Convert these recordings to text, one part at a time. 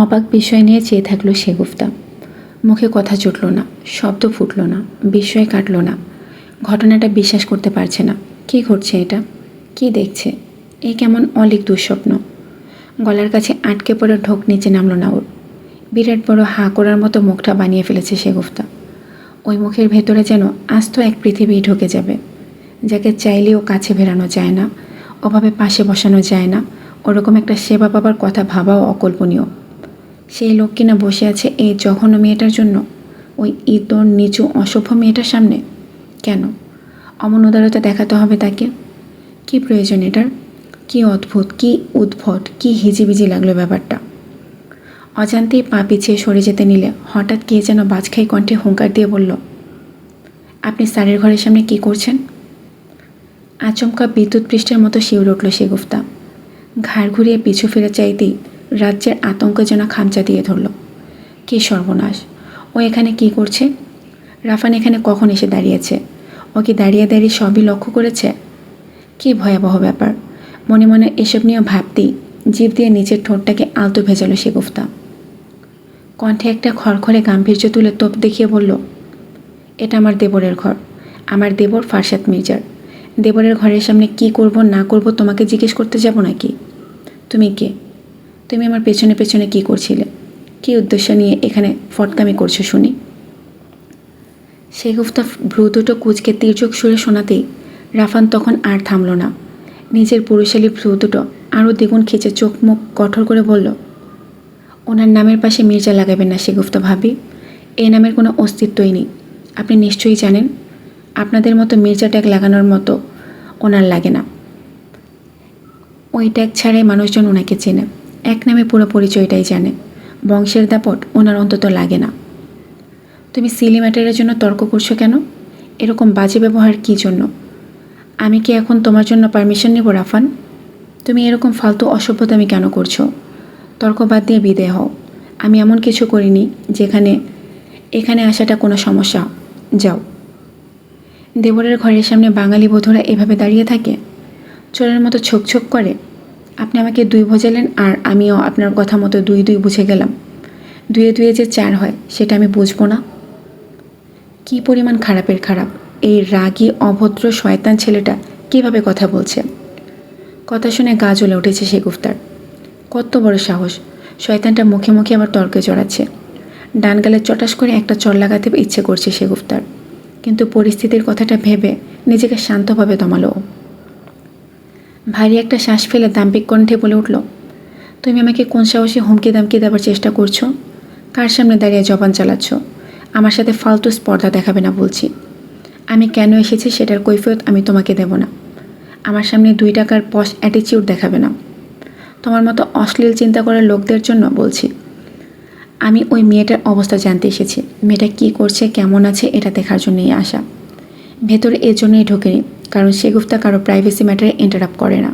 অবাক বিষয় নিয়ে চেয়ে থাকলো শেগুফতা। মুখে কথা জুটল না, শব্দ ফুটল না, বিস্ময় কাটল না। ঘটনাটা বিশ্বাস করতে পারছে না। কী ঘটছে এটা? কি দেখছে? এ কেমন অলীক দুঃস্বপ্ন। গলার কাছে আটকে পড়ে ঢোক নিচে নামল না ওর। বিরাট বড় হাঁ করার মতো মুখটা বানিয়ে ফেলেছে শেগুফতা। ওই মুখের ভেতরে যেন আস্ত এক পৃথিবী ঢুকে যাবে, যাকে চাইলেও কাছে ফেরানো যায় না, ওভাবে পাশে বসানো যায় না। ওরকম একটা সেবা পাবার কথা ভাবাও অকল্পনীয়। সেই লোক কিনা বসে আছে এই জঘন্য মেয়েটার জন্য, ওই ইতর নিচু অসভ্য মেয়েটার সামনে। কেন অমন উদারতা দেখাতে হবে তাকে? কি প্রয়োজন এটার? কি অদ্ভুত, কি উদ্ভট, কি হিজিবিজি লাগলো ব্যাপারটা। অজান্তেই পা পিছিয়ে সরে যেতে নিলে হঠাৎ কে যেন বাজখাই কণ্ঠে হুঙ্কার দিয়ে বলল, আপনি স্যারের ঘরের সামনে কি করছেন? আচমকা বিদ্যুৎ পৃষ্ঠের মতো শিউরে উঠল শেগুফতা। ঘাড় ঘুরিয়ে পিছু ফিরে চাইতেই রাজ্যের আতঙ্ক যেন খামচা দিয়ে ধরল। কি সর্বনাশ! ও এখানে কি করছে? রাফান এখানে কখন এসে দাঁড়িয়েছে? ও কি দাঁড়িয়ে দাঁড়িয়ে সবই লক্ষ্য করেছে? কি ভয়াবহ ব্যাপার! মনে মনে এসব নিয়ে ভাবতেই জিভ দিয়ে নিচের ঠোঁটটাকে আলতো ভেজালো শেগুফতা। কণ্ঠে একটা খড়খড়ে গাম্ভীর্য তুলে তোপ দেখিয়ে বলল, এটা আমার দেবরের ঘর, আমার দেবর ফারসাত মির্জার। দেবরের ঘরের সামনে কি করব না করব তোমাকে জিজ্ঞেস করতে যাব নাকি? তুমি কে? তুমি আমার পেছনে পেছনে কি করছিলে? কি উদ্দেশ্য নিয়ে এখানে ফটকামি করছো শুনি? শেগুফতা ভ্রু দুটো কুচকে তির্যক সুরে শোনাতেই রাফান তখন আর থামল না। নিজের পুরুষালী ভ্রু দুটো আরও দ্বিগুণ খিচে চোখ মুখ কঠোর করে বলল, ওনার নামের পাশে মির্জা লাগাবেন না শেগুফতা ভাবি। এই নামের কোনো অস্তিত্বই নেই। আপনি নিশ্চয়ই জানেন আপনাদের মতো মির্জা ট্যাগ লাগানোর মতো ওনার লাগে না। ওই ট্যাগ ছাড়াই মানুষজন ওনাকে চেনে, এক নামে পুরো পরিচয়টাই জানে। বংশের দাপট ওনার অন্তত লাগে না। তুমি সিলি ম্যাটারের জন্য তর্ক করছো কেন? এরকম বাজে ব্যবহার কী জন্য? আমি কি এখন তোমার জন্য পারমিশন নেব রাফান? তুমি এরকম ফালতু অসভ্যতামি কেন করছো? তর্ক বাদ দিয়ে বিদেয় হও। আমি এমন কিছু করিনি যেখানে এখানে আসাটা কোনো সমস্যা। যাও। দেবরের ঘরের সামনে বাঙালি বধূরা এভাবে দাঁড়িয়ে থাকে, চোরের মতো ছোক ছোক করে। আপনি আমাকে দুই বোঝালেন আর আমিও আপনার কথা মতো দুই দুই বুঝে গেলাম। দুয়ে দুয়ে যে চার হয় সেটা আমি বুঝবো না? কি পরিমাণ খারাপের খারাপ এই রাগী অভদ্র শয়তান ছেলেটা কিভাবে কথা বলছে! কথা শুনে গা জ্বলে উঠেছে শেগুফতার। কত বড় সাহস! শয়তানটা মুখে মুখে আবার তর্কে জড়াচ্ছে। ডান গালে চটাস করে একটা চড় লাগাতে ইচ্ছে করছে শেগুফতার, কিন্তু পরিস্থিতির কথাটা ভেবে নিজেকে শান্তভাবে দমালো। ভারী একটা শ্বাস ফেলে দাম্ভিক কণ্ঠে বলে উঠল, তুমি আমাকে কোন সাহসে হুমকি দামকি দেওয়ার চেষ্টা করছো? কার সামনে দাঁড়িয়ে জবান চালাচ্ছ? আমার সাথে ফালতু স্পর্ধা দেখাবে না বলছি। আমি কেন এসেছি সেটার কৈফিয়ত আমি তোমাকে দেব না। আমার সামনে 2 টাকার পশ অ্যাটিচিউড দেখাবে না। তোমার মতো অশ্লীল চিন্তা করার লোকদের জন্য বলছি। আমি ওই মেয়েটার অবস্থা জানতে এসেছি। মেয়েটা কী করছে, কেমন আছে এটা দেখার জন্যই আসা। ভেতরে এর জন্যই ঢোকেনি, কারণ শেগুফতা কারো প্রাইভেসি ম্যাটারে ইন্টারাপ্ট করে না।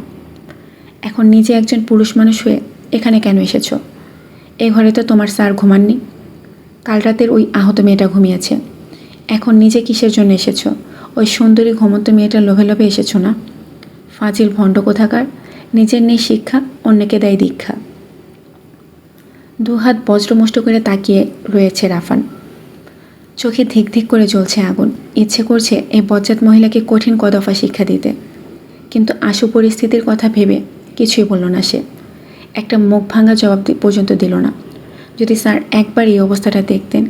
এখন নিজে একজন পুরুষ মানুষ হয়ে এখানে কেন এসেছো? এই ঘরে তো তোমার স্যার ঘুমাননি। কাল রাতের ওই আহত মেয়েটা ঘুমিয়েছে। এখন নিজে কিসের জন্য এসেছো? ওই সুন্দরী ঘুমন্ত মেয়েটার লোভে লোভে এসেছো না? ফাজিল ভণ্ড কোথাকার! নিজের নেই শিক্ষা, অন্যকে দেয় দীক্ষা। 2 হাত বজ্রমুষ্ট করে তাকিয়ে রয়েছে রাফান। চোখে ধিক ধিক করে জ্বলছে আগুন। ইচ্ছে করছে এই বজ্জাত মহিলাকে কঠিন কদফা শিক্ষা দিতে, কিন্তু আশু পরিস্থিতির কথা ভেবে কিছুই বলল না সে। একটা মুখ ভাঙা জবাব পর্যন্ত দিল না। যদি স্যার একবার এই অবস্থাটা দেখতেন,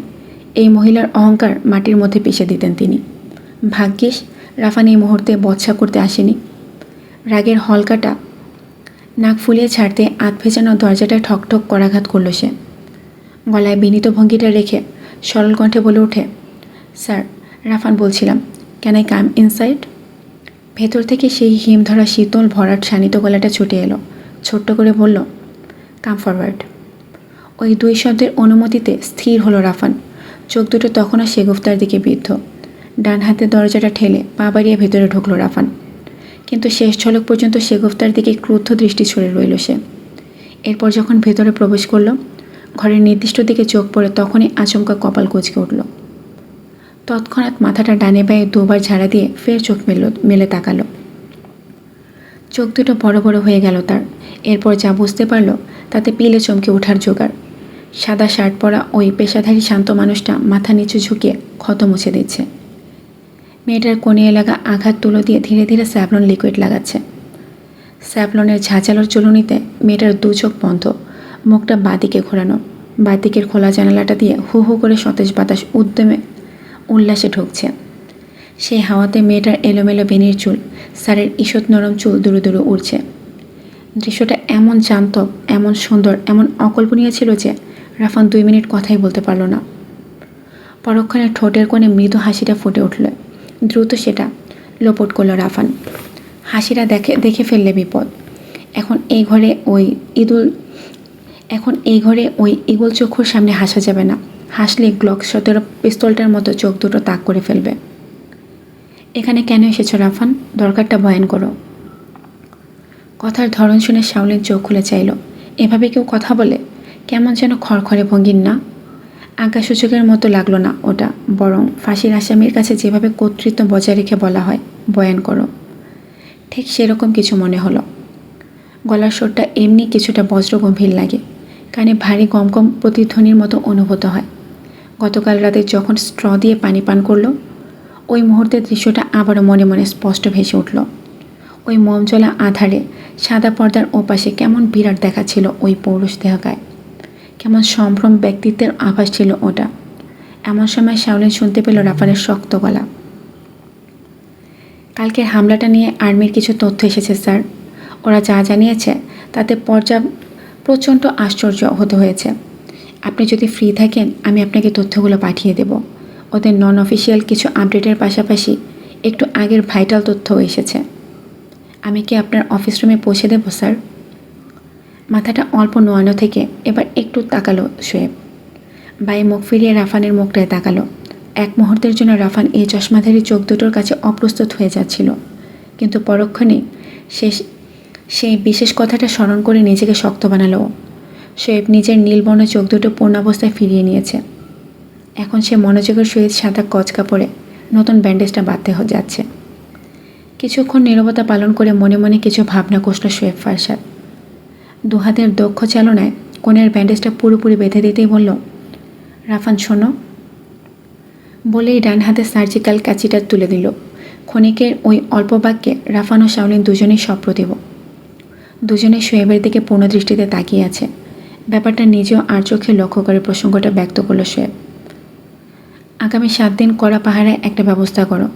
এই মহিলার অহংকার মাটির মধ্যে পিষে দিতেন তিনি। ভাগ্যিস রাফান এই মুহূর্তে বৎসা করতে আসেনি। রাগের হলকাটা নাক ফুলিয়ে ছাড়তে আধ ভেজানো দরজাটা ঠকঠক করাঘাত করল সে। গলায় বিনীত ভঙ্গিটা রেখে সরল কণ্ঠে বলে ওঠে, স্যার, রাফান বলছিলাম, ক্যান আই কাম ইনসাইড? ভেতর থেকে সেই হিম ধরা শীতল ভরাট শানিত গলাটা ছুটে এলো। ছোট্ট করে বলল, কাম ফরওয়ার্ড। ওই 2 শব্দের অনুমতিতে স্থির হলো রাফান। চোখ দুটো তখনও শেগুফতার দিকে বিদ্ধ। ডান হাতে দরজাটা ঠেলে পা বাড়িয়ে ভেতরে ঢুকলো রাফান, কিন্তু শেষ ঝলক পর্যন্ত শেগুফতার দিকে ক্রুদ্ধ দৃষ্টি ছড়ে রইল সে। এরপর যখন ভেতরে প্রবেশ করল, ঘরের নির্দিষ্ট দিকে চোখ পড়ে তখনই আচমকা কপাল কুঁচকে উঠল। তৎক্ষণাৎ মাথাটা ডানে বায়ে 2 বার ঝাড়া দিয়ে ফের চোখ মেলে তাকালো। চোখ দুটো বড় বড় হয়ে গেল তার। এরপর যা বুঝতে পারল তাতে পিলে চমকে ওঠার জোগাড়। সাদা শার্ট পরা ওই পেশাধারী শান্ত মানুষটা মাথা নিচু ঝুঁকিয়ে ক্ষত মুছে দিচ্ছে। মেয়েটার কোণে লাগা আঘাত তুলো দিয়ে ধীরে ধীরে স্যাভলন লিকুইড লাগাচ্ছে। স্যাভলনের ঝাঁঝালোর চুলুনিতে মেয়েটার দু চোখ বন্ধ, মুখটা বাঁদিকে ঘোরানো। বাঁদিকের খোলা জানালাটা দিয়ে হু হু করে সতেজ বাতাস উদ্যমে উল্লাসে ঢুকছে। সেই হাওয়াতে মেয়েটার এলোমেলো বেনির চুল, স্যারের ঈষৎ নরম চুল দুরু দুরু উড়ছে। দৃশ্যটা এমন জান্তব, এমন সুন্দর, এমন অকল্পনীয় ছিল যে রাফান 2 মিনিট কথাই বলতে পারল না। পরক্ষণে ঠোঁটের কোণে মৃদু হাসিটা ফুটে উঠল। দ্রুত সেটা লোপট করল রাফান। হাসিটা দেখে ফেললে বিপদ। এখন এই ঘরে ওই ইগল চক্ষুর সামনে হাসা যাবে না। হাসলে গ্লক 17 পিস্তলটার মতো চোখ দুটো তাক করে ফেলবে। এখানে কেন এসেছো রাফান? দরকারটা বয়ান করো। কথার ধরন শুনে শাওলিন চোখ খুলে চাইল। এভাবে কেউ কথা বলে? কেমন যেন খড়খড়ে ভঙ্গির না? আজ্ঞাসূচকের মতো লাগলো না ওটা, বরং ফাঁসির আসামির কাছে যেভাবে কর্তৃত্ব বজায় রেখে বলা হয়, বয়ান করো, ঠিক সেরকম কিছু মনে হলো। গলার স্বরটা এমনি কিছুটা বজ্রগম্ভীর লাগে, কানে ভারী গমগম প্রতিধ্বনির মতো অনুভূত হয়। গতকাল রাতে যখন স্ট্র দিয়ে পানি পান করলো, ওই মুহূর্তের দৃশ্যটা আবারও মনে মনে স্পষ্ট ভেসে উঠল। ওই মোমজলা আধারে সাদা পর্দার ওপাশে কেমন বিরাট দেখাচ্ছিল ওই পৌরুষ দেহকায়, কেমন সম্ভ্রম ব্যক্তিত্বের আভাস ছিল ওটা। এমন সময় শাওলিন শুনতে পেল রাফানের শক্ত গলা। কালকের হামলাটা নিয়ে আর্মির কিছু তথ্য এসেছে স্যার। ওরা যা জানিয়েছে তাতে প্রচণ্ড আশ্চর্য হতে হয়েছে। আপনি যদি ফ্রি থাকেন আমি আপনাকে তথ্যগুলো পাঠিয়ে দেব। ওদের নন অফিসিয়াল কিছু আপডেটের পাশাপাশি একটু আগের ভাইটাল তথ্যও এসেছে। আমি কি আপনার অফিস রুমে পৌঁছে দেব স্যার? মাথাটা অল্প নোয়ানো থেকে এবার একটু তাকালো শোয়েব। বাই মুখ ফিরিয়ে রাফানের মুখটায় তাকালো। এক মুহূর্তের জন্য রাফান এই চশমাধারী চোখ দুটোর কাছে অপ্রস্তুত হয়ে যাচ্ছিল, কিন্তু পরক্ষণে সেই বিশেষ কথাটা স্মরণ করে নিজেকে শক্ত বানালো। শোয়েব নিজের নীলবর্ণ চোখ দুটো পূর্ণাবস্থায় ফিরিয়ে নিয়েছে। এখন সে মনোযোগের সহিত সাদা কচ কাপড়ে নতুন ব্যান্ডেজটা বাঁধতে যাচ্ছে। কিছুক্ষণ নীরবতা পালন করে মনে মনে কিছু ভাবনা কষল শোয়েব ফারসাদ। দুহাতের দক্ষ চালনায় কোণের ব্যান্ডেজটা পুরোপুরি বেঁধে দিতেই বলল, রাফান শোনো। বলেই ডান হাতে সার্জিক্যাল কাঁচিটা তুলে দিল। ক্ষণিকের ওই অল্প বাক্যে রাফান ও শাওলিন দুজনেই সপ্রতিভ। দুজনে শোয়েবের দিকে পূর্ণদৃষ্টিতে তাকিয়ে আছে। ব্যাপারটা নিজেও আর চোখে লক্ষ্য করে প্রসঙ্গটা ব্যক্ত করল শোয়েব। আগামী 7 দিন কড়া পাহারায় একটা ব্যবস্থা করো।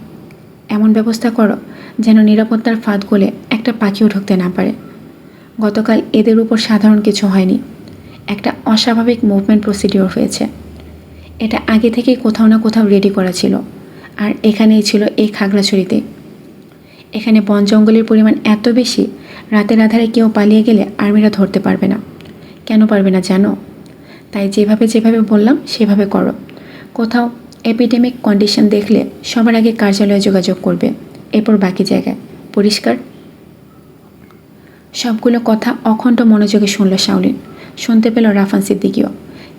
এমন ব্যবস্থা করো যেন নিরাপত্তার ফাঁদ গলে একটা পাখিও ঢুকতে না পারে। গতকাল এদের উপর সাধারণ কিছু হয়নি, একটা অস্বাভাবিক মুভমেন্ট প্রসিডিওর হয়েছে। এটা আগে থেকেই কোথাও না কোথাও রেডি করা ছিল, আর এখানেই ছিল এই খাগড়াছড়িতে। এখানে বন জঙ্গলের পরিমাণ এত বেশি, রাতের আধারে কেউ পালিয়ে গেলে আর্মিরা ধরতে পারবে না। কেন পারবে না জানো? তাই যেভাবে বললাম সেভাবে করো। কোথাও এপিডেমিক কন্ডিশন দেখলে সবার আগে কার্যালয়ে যোগাযোগ করবে, এরপর বাকি জায়গায়। পরিষ্কার? সবগুলো কথা অখণ্ড মনোযোগে শুনল শাওলিন। শুনতে পেল রাফান সিদ্দিকীও,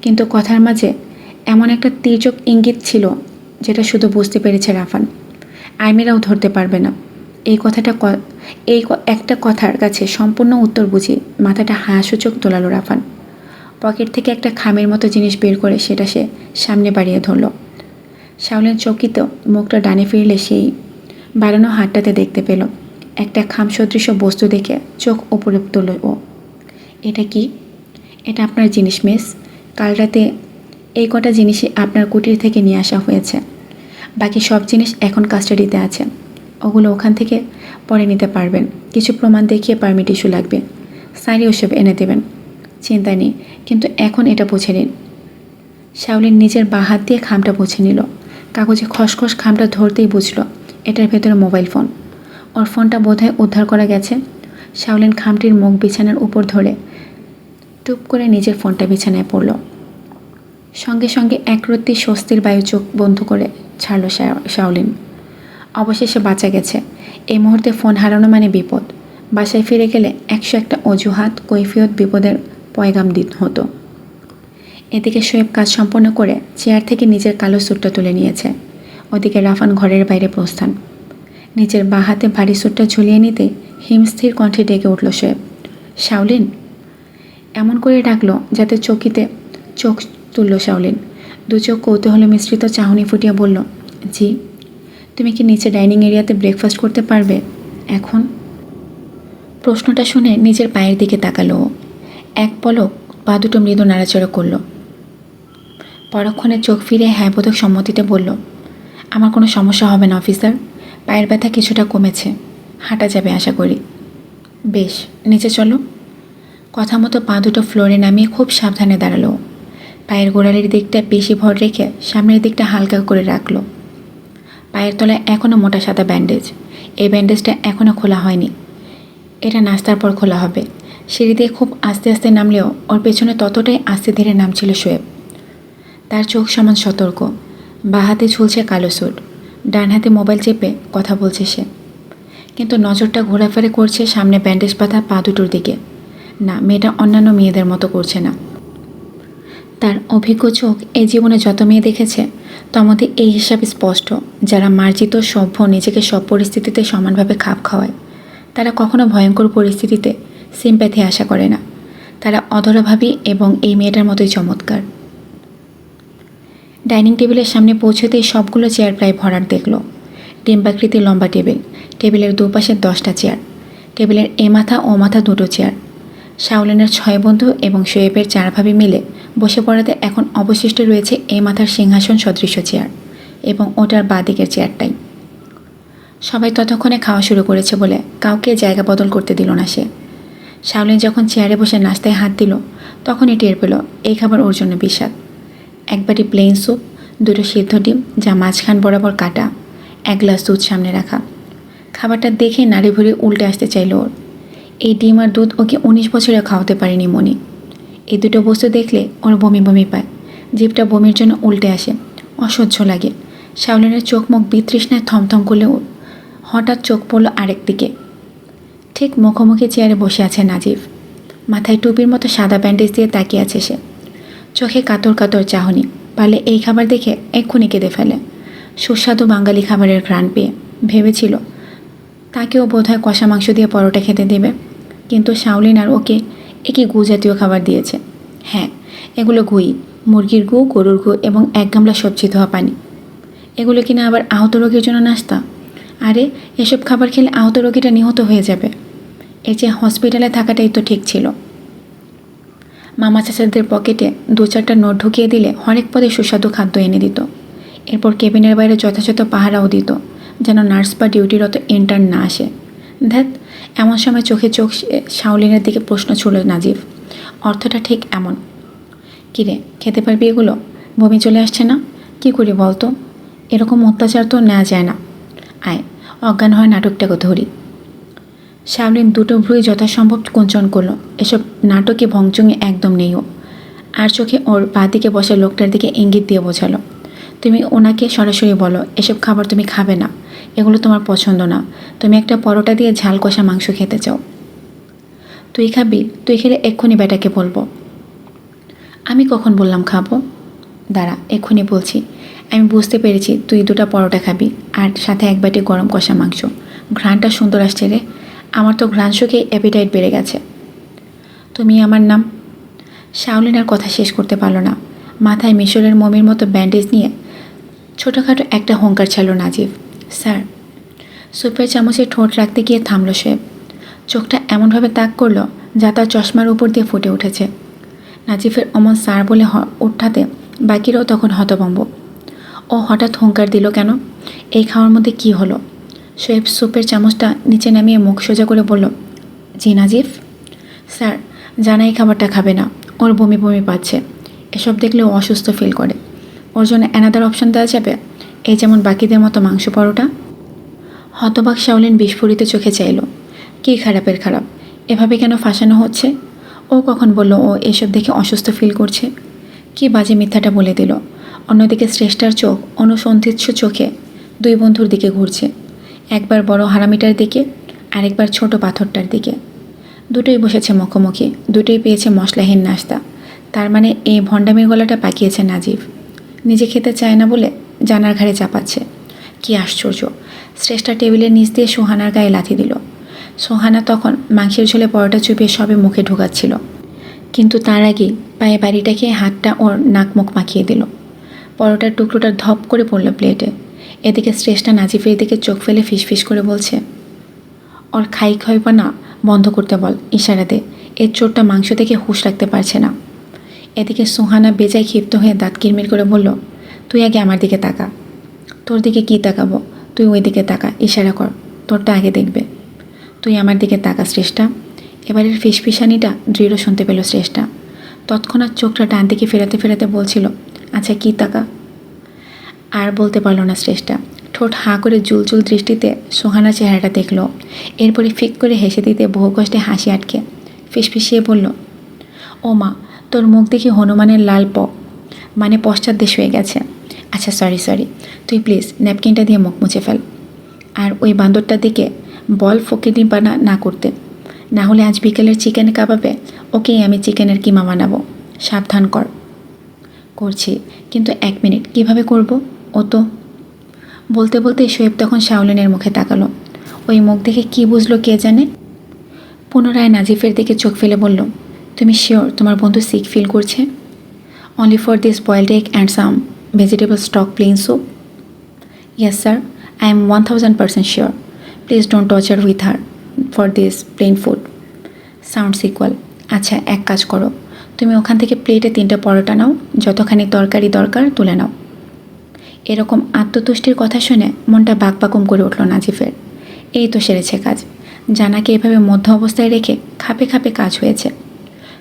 কিন্তু কথার মাঝে এমন একটা তীর্যক ইঙ্গিত ছিল যেটা শুধু বুঝতে পেরেছে রাফান। আর্মিরাও ধরতে পারবে না। এই একটা কথার কাছে সম্পূর্ণ উত্তর বুঝি মাথাটা হাসূচক তোলালো রাফান। পকেট থেকে একটা খামের মতো জিনিস বের করে সেটা সে সামনে বাড়িয়ে ধরল। শাওলিন চকিত মুখটা ডানে ফিরলে সেই বাড়ানো হাতটাতে দেখতে পেল একটা খামসদৃশ বস্তু দেখে চোখ উপরে তুলল ও। এটা কি? এটা আপনার জিনিস মিস। কাল রাতে এই কটা জিনিসই আপনার কুটির থেকে নিয়ে আসা হয়েছে। বাকি সব জিনিস এখন কাস্টাডিতে আছে। ওগুলো ওখান থেকে পরে নিতে পারবেন। কিছু প্রমাণ দেখিয়ে পারমিট ইস্যু লাগবে। স্যারই ওসব এনে দেবেন, চিন্তা নেই, কিন্তু এখন এটা বুঝে নিন। শাওলিন নিজের বাঁ হাত দিয়ে খামটা বুঝে নিল। কাগজে খসখস খামটা ধরতেই বুঝল এটার ভেতরে মোবাইল ফোন। ওর ফোনটা বোধহয় উদ্ধার করা গেছে। শাওলিন খামটির মুখ বিছানার উপর ধরে টুপ করে নিজের ফোনটা বিছানায় পড়ল। সঙ্গে সঙ্গে একরত্তি স্বস্তির বায়ু চোখ বন্ধ করে ছাড়ল শাওলিন। অবশেষে বাঁচা গেছে। এই মুহূর্তে ফোন হারানো মানে বিপদ। বাসায় ফিরে গেলে 101টা অজুহাত, কৈফিয়ত, বিপদের পয়গাম দিতে হতো। এদিকে শোয়েব কাজ সম্পন্ন করে চেয়ার থেকে নিজের কালো স্যুটটা তুলে নিয়েছে। ওদিকে রাফান ঘরের বাইরে প্রস্থান। নিজের বাঁ হাতে ভারী স্যুটটা ঝুলিয়ে নিতে হিমস্থির কণ্ঠে ডেকে উঠল শোয়েব। শাওলিন! এমন করে ডাকলো যাতে চোখ তুলল শাওলিন। দু চোখ কৌতূহল মিশ্রিত চাহনি ফুটিয়ে বলল, জি। তুমি কি নিচে ডাইনিং এরিয়াতে ব্রেকফাস্ট করতে পারবে এখন? প্রশ্নটা শুনে নিজের পায়ের দিকে তাকালো। এক পলক পা দুটো মৃদু নাড়াচাড়া করল। পরক্ষণে চোখ ফিরে হ্যাঁ বোধক সম্মতিতে বলল, আমার কোনো সমস্যা হবে না অফিসার। পায়ের ব্যথা কিছুটা কমেছে, হাঁটা যাবে আশা করি। বেশ, নিচে চলো। কথা মতো পা দুটো ফ্লোরে নামিয়ে খুব সাবধানে দাঁড়ালো। পায়ের গোড়ালির দিকটা বেশি ভর রেখে সামনের দিকটা হালকা করে রাখলো। পায়ের তলায় এখনও মোটা সাদা ব্যান্ডেজ। এই ব্যান্ডেজটা এখনও খোলা হয়নি, এটা নাস্তার পর খোলা হবে। সিঁড়ি দিয়ে খুব আস্তে আস্তে নামলেও ওর পেছনে ততটাই আস্তে ধীরে নামছিল শোয়েব। তার চোখ সমান সতর্ক। বাঁ হাতে ঝুলছে কালো স্যুট, ডান হাতে মোবাইল চেপে কথা বলছে সে। কিন্তু নজরটা ঘোরাফেরা করছে সামনে ব্যান্ডেজ বাঁধা পা দুটোর দিকে। না, মেয়েটা অন্যান্য মেয়েদের মতো করছে না। তার অভিজ্ঞ চোখ এই জীবনে যত মেয়ে দেখেছে তার মধ্যে এই হিসাবে স্পষ্ট, যারা মার্জিত সভ্য, নিজেকে সব পরিস্থিতিতে সমানভাবে খাপ খাওয়ায়, তারা কখনো ভয়ঙ্কর পরিস্থিতিতে সিম্প্যাথি আশা করে না। তারা অধরাভাবী এবং এই মেয়েটার মতোই চমৎকার। ডাইনিং টেবিলের সামনে পৌঁছতেই সবগুলো চেয়ার প্রায় ভরাট দেখল। ডিম্বাকৃতির লম্বা টেবিল, টেবিলের দুপাশে 10টা চেয়ার, টেবিলের এ মাথা ও মাথা দুটো চেয়ার। শাওলিনের 6 বন্ধু এবং শোয়েবের 4 ভাবি মিলে বসে পড়াতে এখন অবশিষ্ট রয়েছে এই মাথার সিংহাসন সদৃশ্য চেয়ার এবং ওটার বাঁ দিকের চেয়ারটাই। সবাই ততক্ষণে খাওয়া শুরু করেছে বলে কাউকে জায়গা বদল করতে দিল না সে। শাওলিন যখন চেয়ারে বসে নাস্তায় হাত দিল তখনই টের পেল এই খাবার ওর জন্য বিস্বাদ। এক বাটি প্লেন স্যুপ, 2টো সিদ্ধ ডিম যা মাঝখান বরাবর কাটা, 1 গ্লাস দুধ সামনে রাখা। খাবারটা দেখে নাড়ি ভুড়ি উল্টে আসতে চাইল ওর। এই ডিম আর দুধ ওকে 19 বছরে খাওয়াতে পারেনি মনি। এই দুটো বস্তু দেখলে ওর বমি বমি পায়, জিভটা বমির জন্য উল্টে আসে, অসহ্য লাগে। শাওলিনের চোখ মুখ বিতৃষ্ণায় থমথম করলে হঠাৎ চোখ পড়ল আরেক দিকে। ঠিক মুখোমুখি চেয়ারে বসে আছে নাজিফ। মাথায় টুপির মতো সাদা ব্যান্ডেজ দিয়ে তাকিয়ে আছে সে। চোখে কাতর কাতর চাহনি, পারলে এই খাবার দেখে এক্ষুনি কেঁদে ফেলে। সুস্বাদু বাঙালি খাবারের ঘ্রাণ পেয়ে ভেবেছিল তাকেও বোধহয় কষা মাংস দিয়ে পরোটা খেতে দেবে, কিন্তু শাওলিন আর ওকে একই গু জাতীয় খাবার দিয়েছে। হ্যাঁ, এগুলো গুই, মুরগির গু, গরুর গু এবং 1 গামলা সবজি ধোয়া পানি। এগুলো কিনা আবার আহত রোগীর জন্য নাস্তা। আরে এসব খাবার খেলে আহত রোগীটা নিহত হয়ে যাবে। এর যে হসপিটালে থাকাটাই তো ঠিক ছিল। মামা চাচাদের পকেটে 2-4টা নোট ঢুকিয়ে দিলে হরেক পদে সুস্বাদু খাদ্য এনে দিত। এরপর কেবিনের বাইরে যথাযথ পাহারাও দিত, যেন নার্স বা ডিউটিরত ইন্টার্ন না আসে। ধ্যাত, এমন সময় চোখে চোখ শাওলিনের দিকে প্রশ্ন ছুড়ল নাজিফ। অর্থটা ঠিক এমন, কিরে খেতে পারবি এগুলো? বমি চলে আসছে না? কি করি বলতো? এরকম অত্যাচার তো নেওয়া যায় না। আয়, অজ্ঞান হয় নাটকটাকে ধরি। শাওলিন দুটো ভ্রুই যথাসম্ভব কুঞ্চন করলো। এসব নাটকে ভংচঙে একদম নেই ও। আর চোখে ওর পা দিকে বসা লোকটার দিকে ইঙ্গিত দিয়ে বোঝালো, তুমি ওনাকে সরাসরি বলো এসব খাবার তুমি খাবে না, এগুলো তোমার পছন্দ না। তুমি একটা পরোটা দিয়ে ঝাল কষা মাংস খেতে চাও। তুই খাবি? তুই খেলে এক্ষুনি বেটাকে বলবো। আমি কখন বললাম খাবো? দাঁড়া, এক্ষুনি বলছি। আমি বুঝতে পেরেছি তুই 2টা পরোটা খাবি আর সাথে 1 বাটি গরম কষা মাংস। ঘ্রাণটা সুন্দর আসছে রে, আমার তো ঘ্রাণ শুকে অ্যাপিটাইট বেড়ে গেছে। তুমি আমার নাম। শাওলিন আর কথা শেষ করতে পারল না। মাথায় মিশরের মমির মতো ব্যান্ডেজ নিয়ে ছোটোখাটো একটা হুঙ্কার ছাড়ল নাজিফ। স্যার। সুপের চামচে ঠোঁট রাখতে গিয়ে থামল সে। চোখটা এমনভাবে তাক করলো যা তার চশমার উপর দিয়ে ফুটে উঠেছে। নাজিফের অমন স্যার বলে ওঠাতে বাকিরাও তখন হতভম্ব। ও হঠাৎ হুঙ্কার দিল কেন? এই খাওয়ার মধ্যে কি হলো? শোয়েব সুপের চামচটা নিচে নামিয়ে মুখ সোজা করে বলল, জি নাজিফ। স্যার, জানা এই খাবারটা খাবে না, ওর বমি বমি পাচ্ছে। এসব দেখলে ও অসুস্থ ফিল করে। ওর জন্য অ্যানাদার অপশন দেওয়া যাবে, এই যেমন বাকিদের মতো মাংস পরোটা? হতবাক শাওলিন বিস্ফোরিত চোখে চাইল। কী খারাপের খারাপ? এভাবে কেন ফাঁসানো হচ্ছে? ও কখন বলল ও এসব দেখে অসুস্থ ফিল করছে? কি বাজে মিথ্যাটা বলে দিল। অন্যদিকে শ্রেষ্ঠার চোখ অনুসন্ধিৎস চোখে 2 বন্ধুর দিকে ঘুরছে, একবার বড় হারামিটার দিকে, আরেকবার ছোট পাথরটার দিকে। দুটোই বসেছে মুখোমুখি, দুটোই পেয়েছে মশলাহীন নাস্তা। তার মানে এই ভণ্ডামির গলাটা পাকিয়েছে নাজিফ। নিজে খেতে চায় না বলে জানার ঘাড়ে চাপাচ্ছে। কি আশ্চর্য! শ্রেষ্ঠা টেবিলের নিচ দিয়ে সোহানার গায়ে লাথি দিল। সোহানা তখন মাংসের ঝোলে পরোটা চুপিয়ে সবে মুখে ঢোকাচ্ছিল। কিন্তু তার আগেই পায়ে বাড়িটা খেয়ে হাতটা ওর নাক মুখ মাখিয়ে দিল। পরোটার টুকরোটা ধপ করে পড়ল প্লেটে। এদিকে শ্রেষ্ঠা নাজিফের দিকে চোখ ফেলে ফিসফিস করে বলছে, ওর খাই খাইপানা বন্ধ করতে বল, ইশারা দে, এর চোরটা মাংস থেকে হুঁশ রাখতে পারছে না। এদিকে সুহানা বেজায় ক্ষিপ্ত হয়ে দাঁত কিরমির করে বলল, তুই আগে আমার দিকে তাকা। তোর দিকে কি তাকাবো? তুই ওই দিকে তাকা, ইশারা কর, তোরটা আগে দেখবে। তুই আমার দিকে তাকা শ্রেষ্ঠা। এবারের ফিসফিসানিটা দৃঢ় শুনতে পেল শ্রেষ্ঠা। তৎক্ষণাৎ চোখটা ডান দিকে ফেরাতে ফেরাতে বলছিল, আচ্ছা কি তাকা? আর বলতে পারল না শ্রেষ্ঠা। ঠোঁট হাঁ করে জুলজুল দৃষ্টিতে সোহানার চেহারাটা দেখল। এরপরে ফিক করে হেসে দিতে বহু কষ্টে হাসি আটকে ফিসফিসিয়ে বলল, ও মা, তোর মুখ দেখি হনুমানের লাল মানে পশ্চাৎদেশ হয়ে গেছে। আচ্ছা সরি, তুই প্লিজ ন্যাপকিনটা দিয়ে মুখ মুছে ফেল। আর ওই বান্দরটার দিকে বল ফকিনি বানা না করতে, না হলে আজ বিকেলের চিকেন কাবাবে ওকেই আমি চিকেনের কিমা বানাবো। সাবধান কর। করছি, কিন্তু 1 মিনিট, কিভাবে করব? ও তো বলতে বলতে শোয়েব তখন শাওলিনের মুখে তাকালো। ওই মুখ দেখে কি বুঝলো কে জানে। পুনরায় নাজিফের দিকে চোখ ফেলে বলল, তুমি শিওর তোমার বন্ধু সিক ফিল করছে? Only for this boiled egg and some vegetable stock plain soup? Yes sir, I am 1000% sure. Please don't torture with her for this plain food. Sounds equal. আচ্ছা এক কাজ করো, তুমি ওখান থেকে প্লেটে 3টা পরোটা নাও, যতখানি তরকারি দরকার তুলে নাও। এরকম আত্মতুষ্টির কথা শুনে মনটা বাকবাকুম করে উঠল নাজিফের। এই তো সেরেছে কাজ। জানাকে এভাবে মধ্য অবস্থায় রেখে খাপে খাপে কাজ হয়েছে।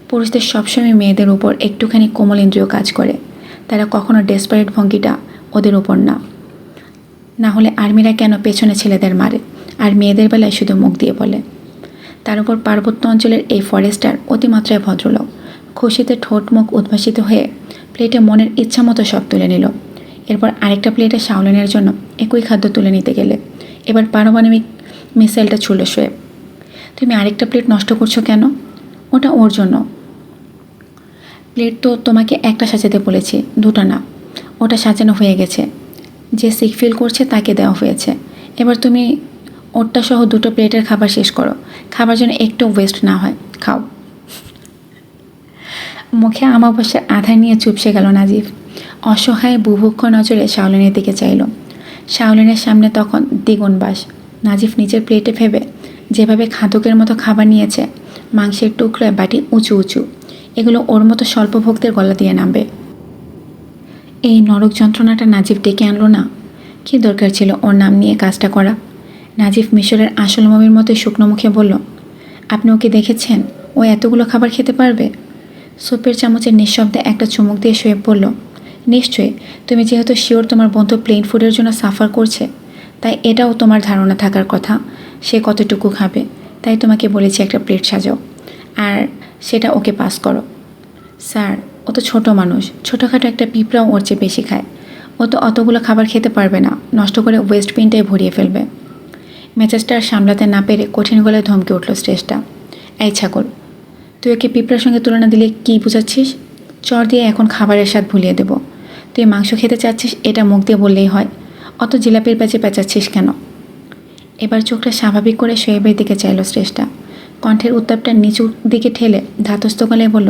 পুরুষদের সবসময় মেয়েদের উপর একটুখানি কোমল ইন্দ্রিয় কাজ করে, তারা কখনো ডেসপারেট ভঙ্গিটা ওদের উপর না। না হলে আর্মিরা কেন পেছনে ছেলেদের মারে আর মেয়েদের বেলায় শুধু মুখ দিয়ে বলে? তার উপর পার্বত্য অঞ্চলের এই ফরেস্টার অতিমাত্রায় ভদ্রলোক। খুশিতে ঠোঁট মুখ উদ্ভাসিত হয়ে প্লেটে মনের ইচ্ছা মতো সব তুলে নিল। এরপর আরেকটা প্লেটে শাওলিনের জন্য একই খাদ্য তুলে নিতে গেলে এবার পারমাণবিক মিসাইলটা ছুড়ল শোয়েব। তুমি আরেকটা প্লেট নষ্ট করছো কেন? ওটা ওর জন্য। প্লেট তো তোমাকে একটা সাজাতে বলেছি, 2টা না। ওটা সাজানো হয়ে গেছে, যে সিক ফিল করছে তাকে দেওয়া হয়েছে। এবার তুমি ওরটা সহ 2টো প্লেটের খাবার শেষ করো, খাবার যেন একটু ওয়েস্ট না হয়। খাও। মুখে আমাবস্যার আধার নিয়ে চুপসে গেল নাজিফ। অসহায় বুভুক্ষ নজরে শাওলিনের দিকে চাইল। শাওলিনের সামনে তখন দ্বিগুণ বাস। নাজিফ নিজের প্লেটে ভেবে যেভাবে খাদকের মতো খাবার নিয়েছে, মাংসের টুকরোয় বাটি উঁচু উঁচু, এগুলো ওর মতো স্বল্প ভক্তের গলা দিয়ে নামবে। এই নরক যন্ত্রণাটা নাজিফ ডেকে আনলো না? কী দরকার ছিল ওর নাম নিয়ে কাজটা করা? নাজিফ মিশরের আসল মমির মতো শুকনো মুখে বলল, আপনি ওকে দেখেছেন? ও এতগুলো খাবার খেতে পারবে? সুপের চামচের নিঃশব্দে একটা চুমুক দিয়ে শোয়েব বলল, নিশ্চয়ই। তুমি যেহেতু শিওর তোমার বন্ধু প্লেন ফুডের জন্য সাফার করছে, তাই এটাও তোমার ধারণা থাকার কথা সে কতটুকু খাবে। তাই তোমাকে বলেছি একটা প্লেট সাজাও, আর সেটা ওকে পাস করো। স্যার, ও তো ছোটো মানুষ, ছোটোখাটো একটা পিঁপড়াও ওর চেয়ে বেশি খায়। ও তো অতগুলো খাবার খেতে পারবে না, নষ্ট করে ওয়েস্ট পিনটাই ভরিয়ে ফেলবে। মেজাজটা আর সামলাতে না পেরে কঠিন গলায় ধমকে উঠল শ্রেষ্ঠা। এই ছাগল, তুই ওকে পিঁপড়ার সঙ্গে তুলনা দিলে কী বুঝাচ্ছিস? চর দিয়ে এখন খাবারের স্বাদ ভুলিয়ে দেব। তুই মাংস খেতে চাচ্ছিস এটা মুখ দিয়ে বললেই হয়, অত জিলাপির প্যাচে পেঁচাচ্ছিস কেন? এবার চোখটা স্বাভাবিক করে শোয়েবের দিকে চাইল শ্রেষ্ঠা। কণ্ঠের উত্তাপটা নিচুর দিকে ঠেলে ধাতস্থ গলায় বলল,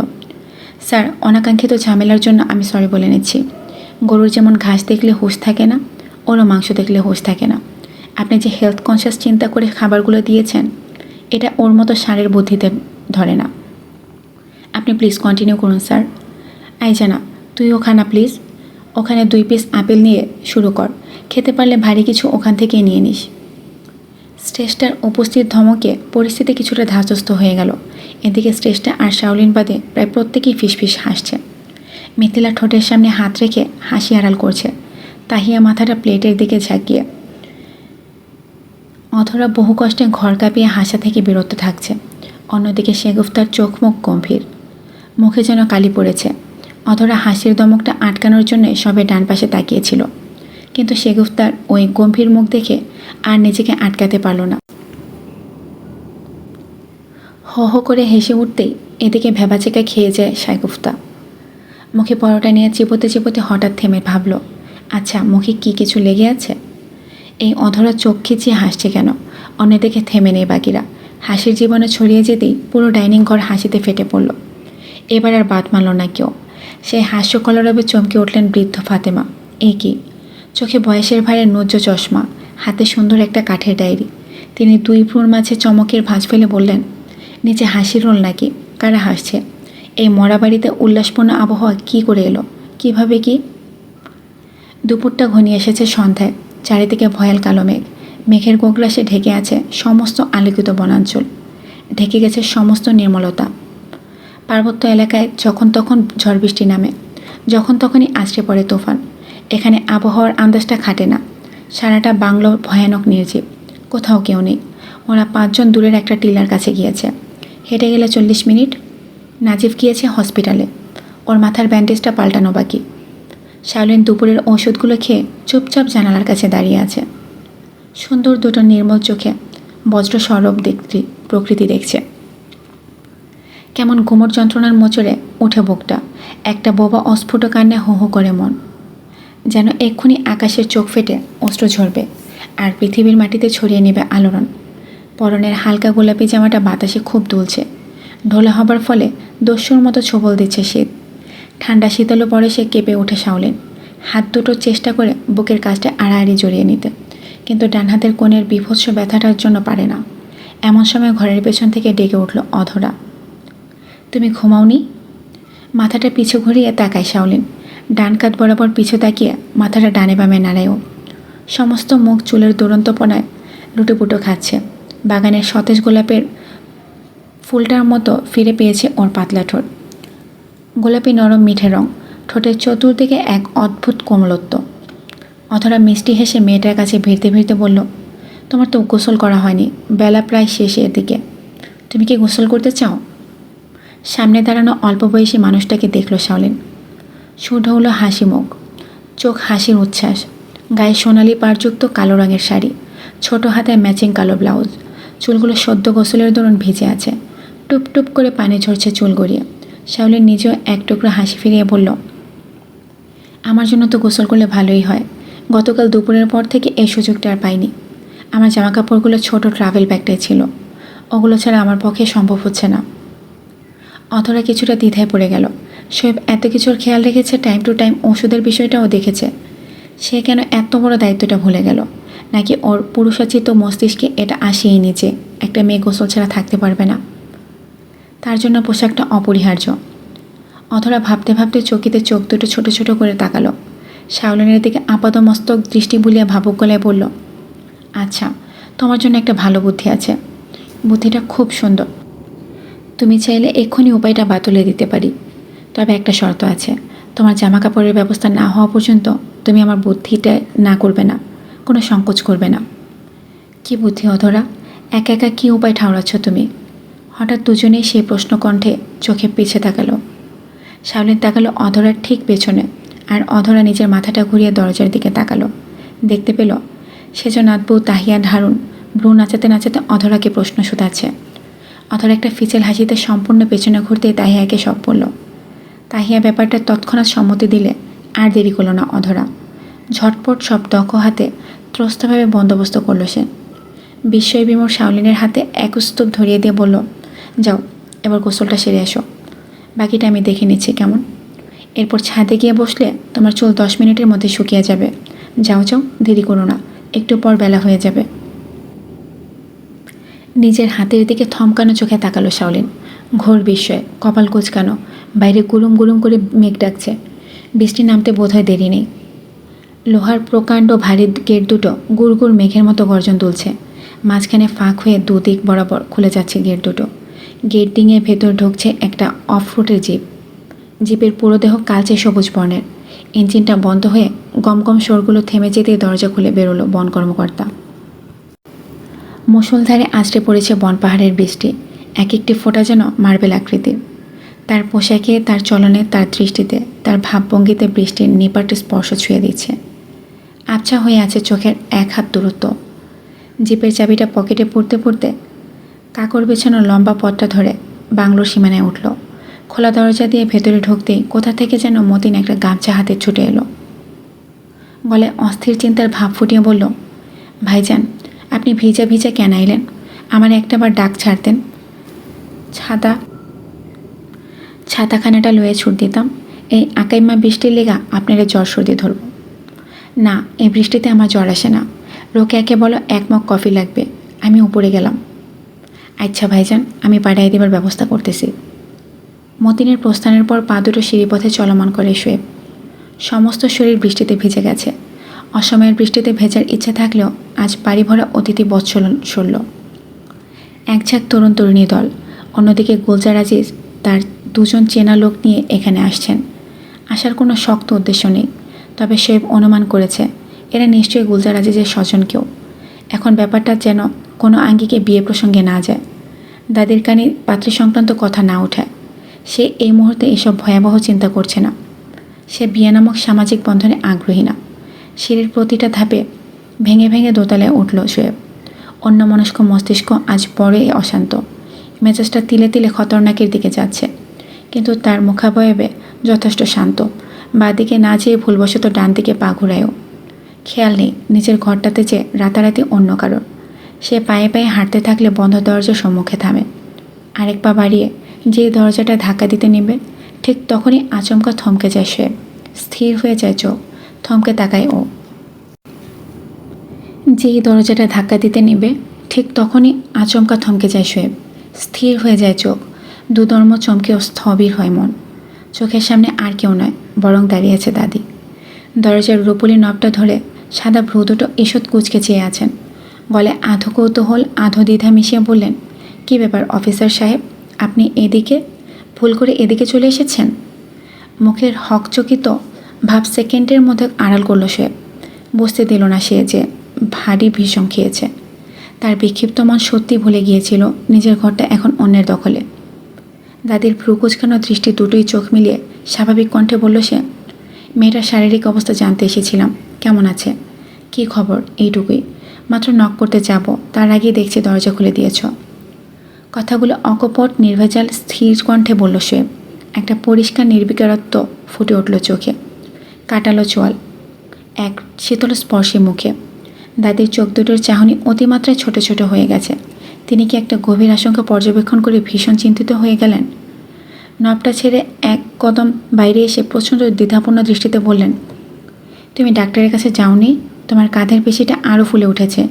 স্যার, অনাকাঙ্ক্ষিত ঝামেলার জন্য আমি সরি বলে নিচ্ছি। গরুর যেমন ঘাস দেখলে হুঁশ থাকে না, ওরও মাংস দেখলে হুঁশ থাকে না। আপনি যে হেলথ কনসিয়াস চিন্তা করে খাবারগুলো দিয়েছেন, এটা ওর মতো ষাঁড়ের বুদ্ধিতে ধরে না। আপনি প্লিজ কন্টিনিউ করুন স্যার। আইজানা, তুইও খা না প্লিজ। ওখানে 2 পিস আপেল নিয়ে শুরু কর, খেতে পারলে ভারী কিছু ওখান থেকেই নিয়ে নিস। শ্রেষ্ঠার উপস্থিত ধমকে পরিস্থিতি কিছুটা ধাতস্থ হয়ে গেল। এদিকে শ্রেষ্ঠা আর শাওলিন বাদে প্রায় প্রত্যেকেই ফিসফিস হাসছে। মিথিলা ঠোঁটের সামনে হাত রেখে হাসি আড়াল করছে। তাহিয়া মাথাটা প্লেটের দিকে ঝাঁকিয়ে অধরা বহু কষ্টে ঘর কাঁপিয়ে হাসা থেকে বিরত থাকছে। অন্যদিকে শেগুফতার চোখ মুখ গম্ভীর, মুখে যেন কালি পড়েছে। অধরা হাসির দমকটা আটকানোর জন্য সবে ডান পাশে তাকিয়েছিল, কিন্তু শেগুফতার ওই গম্ভীর মুখ দেখে আর নিজেকে আটকাতে পারল না। হো হো করে হেসে উঠতেই এদিকে ভেবাচেকা খেয়ে যায় শেগুফতা। মুখে পরোটা নিয়ে চিবোতে চিবোতে হঠাৎ থেমে ভাবল, আচ্ছা মুখে কি কিছু লেগে আছে? এই অধরা চোখ খিচিয়ে হাসছে কেন? অন্যদিকে থেমে নেই বাকিরা। হাসির জীবনে ছড়িয়ে যেতেই পুরো ডাইনিং ঘর হাসিতে ফেটে পড়ল। এবার আর বাদ মানল না কেউ। সেই হাস্যকলরবে চমকে উঠলেন বৃদ্ধ ফাতেমা। এ কি! চোখে বয়সের ভারে নজ্জ চশমা, হাতে সুন্দর একটা কাঠের ডায়েরি। তিনি দুই ভ্রুর মাঝে চমকের ভাঁজ ফেলে বললেন, নিচে হাসির রোল নাকি? কারা হাসছে? এই মরা বাড়িতে উল্লাসপূর্ণ আবহাওয়া কি করে এলো? কিভাবে কি? দুপুরটা ঘনিয়ে এসেছে সন্ধ্যায়। চারিদিকে ভয়াল কালো মেঘ। মেঘের গোগ্রাসে ঢেকে আছে সমস্ত আলোকিত বনাঞ্চল। ঢেকে গেছে সমস্ত নির্মলতা। পার্বত্য এলাকায় যখন তখন ঝড় বৃষ্টি নামে, যখন তখনই আছড়ে পড়ে তুফান। এখানে আবহাওয়ার আন্দাজটা খাটে না। সারাটা বাংলো ভয়ানক নির্জীব। কোথাও কেউ নেই। ওরা 5 জন দূরের একটা টিলার কাছে গিয়েছে। হেঁটে গেলে 40 মিনিট। নাজিফ গিয়েছে হসপিটালে। ওর মাথার ব্যান্ডেজটা পাল্টানো বাকি। শাওলিন দুপুরের ওষুধগুলো খেয়ে চুপচাপ জানালার কাছে দাঁড়িয়ে আছে। সুন্দর দুটো নির্মল চোখে বজ্র সরব প্রকৃতি দেখছে। কেমন ঘুমোর যন্ত্রণার মোচড়ে উঠে বুকটা। একটা বোবা অস্ফুট কান্নে হো হো করে মন। যেন এক্ষুনি আকাশের চোখ ফেটে অস্ত্র ঝরবে আর পৃথিবীর মাটিতে ছড়িয়ে নেবে আলোড়ন। পরনের হালকা গোলাপি জামাটা বাতাসে খুব দুলছে। ঢোলা হবার ফলে দস্যুর মতো ছোবল দিচ্ছে শীত। ঠান্ডা শীতল পরে সে কেঁপে ওঠে শাওলিন। হাত দুটো চেষ্টা করে বুকের কাজটা আড়াআড়ি জড়িয়ে নিতে, কিন্তু ডান হাতের কোণের বিভৎস ব্যথাটার জন্য পারে না। এমন সময় ঘরের পেছন থেকে ডেকে উঠল অধরা। তুমি ঘুমাওনি? মাথাটা পিছু ঘুরিয়ে তাকায় শাওলিন। ডান কাঁধ বরাবর পিছু তাকিয়ে মাথাটা ডানে বামে নাড়ায়ও। সমস্ত মুখ চুলের দুরন্তপনায় লুটোপুটো খাচ্ছে। বাগানের সতেজ গোলাপের ফুলটার মতো ফিরে পেয়েছে ওর পাতলা ঠোঁট। গোলাপি নরম মিঠে রং, ঠোঁটের চতুর্দিকে এক অদ্ভুত কোমলত্ব। অধরা মিষ্টি হেসে মেয়েটার কাছে ভিড়তে ভিড়তে বলল, তোমার তো গোসল করা হয়নি, বেলা প্রায় শেষের দিকে। তুমি কি গোসল করতে চাও? সামনে দাঁড়ানো অল্প বয়সী মানুষটাকে দেখল শাওলিন। সুঢৌল হাসি মুখ, চোখ হাসির উচ্ছ্বাস, গায়ে সোনালি পাড়যুক্ত কালো রঙের শাড়ি, ছোট হাতে ম্যাচিং কালো ব্লাউজ। চুলগুলো সদ্য গোসলের দরুন ভিজে আছে। টুপ টুপ করে পানি ঝরছে চুল গড়িয়ে। শাওলিন নিজেও এক টুকরো হাসি ফিরিয়ে বলল, আমার জন্য তো গোসল করলে ভালোই হয়। গতকাল দুপুরের পর থেকে এই সুযোগটা আর পাইনি। আমার জামাকাপড়গুলো ছোট ট্রাভেল ব্যাগটাই ছিল। ওগুলো ছাড়া আমার পক্ষে সম্ভব হচ্ছে না। অধরা কিছুটা দ্বিধায় পড়ে গেল। শোয়েব এত কিছুর খেয়াল রেখেছে, টাইম টু টাইম ওষুধের বিষয়টাও দেখেছে। সে কেন এত বড় দায়িত্বটা ভুলে গেল? নাকি ওর পুরুষাচিত মস্তিষ্কে এটা আসেই নি যে একটা মেয়ে গোসল ছাড়া থাকতে পারবে না? তার জন্য পোশাকটা অপরিহার্য। অধরা ভাবতে ভাবতে চকিতে চোখ দুটো ছোট ছোট করে তাকালো। শাওলিনের দিকে আপাদমস্তক দৃষ্টি বুলিয়ে ভাবুক গলায় বলল, আচ্ছা, তোমার জন্য একটা ভালো বুদ্ধি আছে। বুদ্ধিটা খুব সুন্দর। তুমি চাইলে এক্ষুনি উপায়টা বাতলে দিতে পারি। তবে একটা শর্ত আছে, তোমার জামা কাপড়ের ব্যবস্থা না হওয়া পর্যন্ত তুমি আমার বুদ্ধিটা না করবে না, কোনো সংকোচ করবে না। কি বুদ্ধি অধরা? একা একা কী উপায় ঠাউরাচ্ছ তুমি? হঠাৎ দুজনেই সেই প্রশ্ন কণ্ঠে চোখে পিছে তাকালো। শাওলিন তাকালো অধরার ঠিক পেছনে, আর অধরা নিজের মাথাটা ঘুরিয়ে দরজার দিকে তাকালো। দেখতে পেল সেজনাথ বউ তাহিয়া ধারুন ভ্রু নাচাতে নাচাতে অধরাকে প্রশ্ন শুধাচ্ছে। অধরা একটা ফিচেল হাসিতে সম্পূর্ণ পেছনে ঘুরতেই তাহিয়াকে সব বলল। তাহিয়া ব্যাপারটা তৎক্ষণাৎ সম্মতি দিলে আর দেরি করল না অধরা। ঝটপট সব দক্ষ হাতে ত্রস্তভাবে বন্দোবস্ত করল সে। বিস্ময় বিমূঢ় শাওলিনের হাতে এক স্তূপ ধরিয়ে দিয়ে বলল, যাও, এবার গোসলটা সেরে এসো। বাকিটা আমি দেখে নিচ্ছি কেমন। এরপর ছাদে গিয়ে বসলে তোমার চুল 10 মিনিটের মধ্যে শুকিয়ে যাবে। যাও যাও, দেরি করো না, একটু পর বেলা হয়ে যাবে। নিজের হাতের দিকে থমকানো চোখে তাকালো শাওলিন। ঘোর বিস্ময়, কপাল কুঁচকানো। বাইরে গুলুম গুলুম করে মেঘ ডাকছে। বৃষ্টি নামতে বোধহয় দেরি নেই। লোহার প্রকাণ্ড ভারী গেট দুটো গুড়গুড় মেঘের মতো গর্জন তুলছে। মাঝখানে ফাঁক হয়ে দুদিক বরাবর খুলে যাচ্ছে গেট দুটো। গেট ডিঙে ভেতর ঢুকছে একটা অফ রুটের জিপ। জিপের পুরো দেহ কালচে সবুজ বর্ণের। ইঞ্জিনটা বন্ধ হয়ে গমগম শোরগুলো থেমে যেতেই দরজা খুলে বেরোলো বন কর্মকর্তা। মুষলধারে আছড়ে পড়েছে বন পাহাড়ের বৃষ্টি। এক একটি ফোঁটা যেন মার্বেল আকৃতির। তার পোশাকে, তার চলনে, তার দৃষ্টিতে, তার ভাবভঙ্গিতে বৃষ্টির নিপাট স্পর্শ ছুঁয়ে দিচ্ছে। আবছা হয়ে আছে চোখের 1 হাত দূরত্ব। জিপের চাবিটা পকেটে পুরতে পুরতে কাকর বেছানো লম্বা পথটা ধরে বাংলোর সীমানায় উঠল। খোলা দরজা দিয়ে ভেতরে ঢুকতেই কোথা থেকে যেন মতিন একটা গামছা হাতে ছুটে এলো। গলায় অস্থির চিন্তার ভাব ফুটিয়ে বলল, ভাইজান, আপনি ভিজা ভিজা কেন আইলেন? আমার একটাবার ডাক ছাড়তেন। ছাতাখানাটা লয়ে ছুট দিতাম, এই আকাইমা বৃষ্টির লেগা আপনারা জ্বর সর্দি ধরব। না, এই বৃষ্টিতে আমার জ্বর আসে না। রোকেয়াকে বলো 1 মগ কফি লাগবে। আমি উপরে গেলাম। আচ্ছা ভাইজান, আমি পাঠাই দেবার ব্যবস্থা করতেছি। মতিনের প্রস্থানের পর পা দুটো সিঁড়িপথে চলমান করে শোয়েব। সমস্ত শরীর বৃষ্টিতে ভিজে গেছে। অসময়ের বৃষ্টিতে ভেজার ইচ্ছা থাকলেও আজ বাড়ি ভরা অতিথি বৎসলন সরল। এক ঝাঁক তরুণ তরুণী দল, অন্যদিকে গুলজার আজিজ তার 2 জন চেনা লোক নিয়ে এখানে আসছেন। আসার কোনো শক্ত উদ্দেশ্য নেই, তবে শোয়েব অনুমান করেছে এরা নিশ্চয়ই গুলজার আজিজের স্বজন কেউ। এখন ব্যাপারটা যেন কোনো আঙ্গিকে বিয়ে প্রসঙ্গে না যায়, দাদির কানে পাত্রী সংক্রান্ত কথা না ওঠায়। সে এই মুহূর্তে এসব ভয়াবহ চিন্তা করছে না। সে বিয়ে নামক সামাজিক বন্ধনে আগ্রহী না। সিঁড়ির প্রতিটা ধাপে ভেঙে ভেঙে দোতলায় উঠল শোয়েব। অন্যমনস্ক মস্তিষ্ক আজ বড়ই অশান্ত। মেজাজটা তিলে তিলে খতরনাকের দিকে যাচ্ছে, কিন্তু তার মুখাবয়বে যথেষ্ট শান্ত। বাঁদিকে না যেয়ে ভুলবশত ডান দিকে পা ঘুরায়ও। খেয়াল নেই নিজের ঘরটাতে যে রাতারাতি অন্য কারোর। সে পায়ে পায়ে হাঁটতে থাকলে বন্ধ দরজার সম্মুখে থামে। আরেক পা বাড়িয়ে যে দরজাটা ধাক্কা দিতে নেবে, ঠিক তখনই আচমকা থমকে যায় সে। স্থির হয়ে যায় চোখ, থমকে তাকায় ও। যেই দরজাটা ধাক্কা দিতে নেবে, ঠিক তখনই আচমকা থমকে যায় শোয়েব। স্থির হয়ে যায় চোখ, দুধর্ম চমকেও স্থবির হয় মন। চোখের সামনে আর কেউ নয়, বরং দাঁড়িয়ে আছে দাদি। দরজার রুপলি নবটা ধরে সাদা ভ্রু দুটো ঈষৎ কুঁচকে চেয়ে আছেন। গলে আধো কৌতূহল আধো দ্বিধা মিশিয়ে বললেন, কী ব্যাপার অফিসার সাহেব, আপনি এদিকে ভুল করে এদিকে চলে এসেছেন? মুখের হকচকিত ভাব সেকেন্ডের মধ্যে আড়াল করল সে। বুঝতে দিল না সে যে ভারী ভীষণ খেয়েছে। তার বিক্ষিপ্ত মন সত্যি ভুলে গিয়েছিল নিজের ঘরটা এখন অন্যের দখলে। দাদির ভ্রু কুচকানো দৃষ্টি দুটোই চোখ মিলিয়ে স্বাভাবিক কণ্ঠে বলল সে, মেয়েটার শারীরিক অবস্থা জানতে এসেছিলাম, কেমন আছে, কী খবর, এইটুকুই। মাত্র নক করতে যাব, তার আগেই দেখছি দরজা খুলে দিয়েছ। কথাগুলো অকপট নির্ভেজাল স্থির কণ্ঠে বলল সে। একটা পরিষ্কার নির্বিকারত্ব ফুটে উঠল চোখে, কাটালো চোয়াল এক শীতল স্পর্শী মুখে। দাদির চোখ দুটোর চাহনি অতিমাত্রায় ছোট ছোট হয়ে গেছে। তিনি কি একটা গভীর আশঙ্কা পর্যবেক্ষণ করে ভীষণ চিন্তিত হয়ে গেলেন? নবটা ছেড়ে এক কদম বাইরে এসে প্রচণ্ড দ্বিধাপূর্ণ দৃষ্টিতে বললেন, তুমি ডাক্তারের কাছে যাওনি? তোমার কাঁধের পেশিটা আরও ফুলে উঠেছে।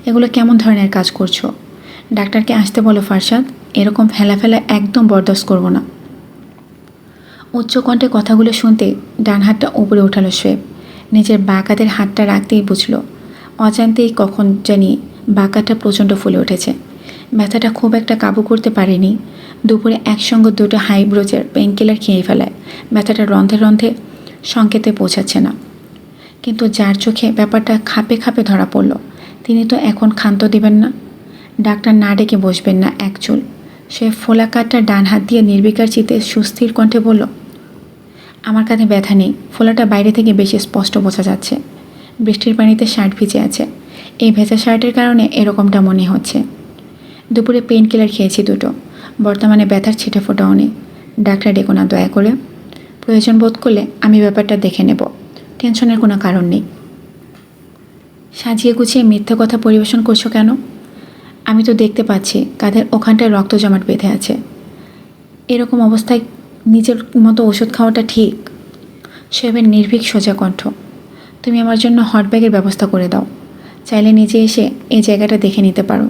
এগুলো কেমন ধরনের কাজ করছো? ডাক্তারকে আসতে বলো ফারশাদ, এরকম ফেলা ফেলা একদম বরদাস্ত করব না। উচ্চ কণ্ঠে কথাগুলো শুনতে ডান হাতটা উপরে উঠালো শোয়েব। নিজের বাঁ কাঁধের হাতটা রাখতেই বুঝল অজান্তেই কখন জানি বাঁ কাঁধটা প্রচণ্ড ফুলে উঠেছে। ব্যথাটা খুব একটা কাবু করতে পারেনি। দুপুরে একসঙ্গে 2টো হাইব্রোজের পেইনকিলার খেয়ে ফেলায় ব্যথাটা রন্ধে রন্ধে সংকেতে পৌঁছাচ্ছে না। কিন্তু যার চোখে ব্যাপারটা খাপে খাপে ধরা পড়ল, তিনি তো এখন ক্ষান্ত দিবেন না। ডাক্তার না ডেকে বসবেন না এক চুল। সে ফোলা কাঠটা ডান হাত দিয়ে নির্বিকার চিতে সুস্থির কণ্ঠে বলল, আমার কাঁধে ব্যথা নেই, ফোলাটা বাইরে থেকে বেশি স্পষ্ট বোঝা যাচ্ছে। বৃষ্টির পানিতে শার্ট ভিজে আছে, এই ভেজা শার্টের কারণে এরকমটা মনে হচ্ছে। দুপুরে পেইন কিলার খেয়েছি 2টো, বর্তমানে ব্যথার ছিটে ফোটাও নেই। ডাক্তার ডেকো না দয়া করে। প্রয়োজন বোধ করলে আমি ব্যাপারটা দেখে নেব, টেনশনের কোনো কারণ নেই। সাজিয়ে গুছিয়ে মিথ্যে কথা পরিবেশন করছো কেন? আমি তো দেখতে পাচ্ছি কাঁধের ওখানটায় রক্ত জমাট বেঁধে আছে। এরকম অবস্থায় নিজের মতো ওষুধ খাওয়াটা ঠিক? শোয়েবের নির্ভীক সোজা কণ্ঠ, তুমি আমার জন্য হট ব্যাগের ব্যবস্থা করে দাও। চাইলে নিজে এসে এই জায়গাটা দেখে নিতে পারো।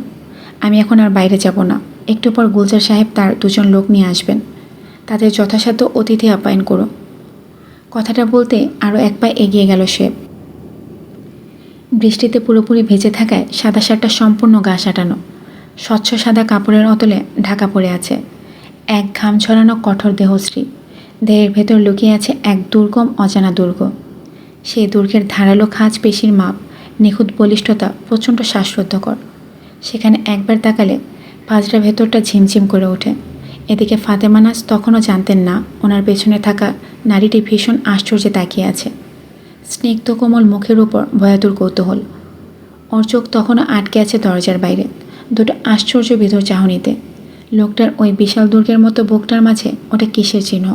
আমি এখন আর বাইরে যাব না। একটু পর গুলজার সাহেব তার 2 জন লোক নিয়ে আসবেন, তাদের যথাসাধ্য অতিথি আপ্যায়ন করো। কথাটা বলতে আরও এক পা এগিয়ে গেল সে। বৃষ্টিতে পুরোপুরি ভেজে থাকায় সাদা শার্টটা সম্পূর্ণ গা সাটানো, স্বচ্ছ সাদা কাপড়ের অতলে ঢাকা পড়ে আছে এক ঘাম ছড়ানো কঠোর দেহশ্রী। দেহের ভেতর লুকিয়ে আছে এক দুর্গম অজানা দুর্গ। সেই দুর্গের ধারালো খাঁজ পেশির মাপ, নিখুঁত বলিষ্ঠতা প্রচণ্ড শ্বাসরুদ্ধকর। সেখানে একবার তাকালে পাজরা ভেতরটা ঝিমঝিম করে ওঠে। এদিকে ফাতেমা নাজ তখনও জানতেন না ওনার পেছনে থাকা নারীটি ভীষণ আশ্চর্যে তাকিয়ে আছে। স্নিগ্ধ কোমল মুখের উপর ভয়াতুর কৌতূহল। ওর চোখ তখনও আটকে আছে দরজার বাইরে 2টো আশ্চর্য বিধর চাহনিতে। লোকটার ওই বিশাল দুর্গের মতো বুকটার মাঝে ওটা কিসের চিহ্ন?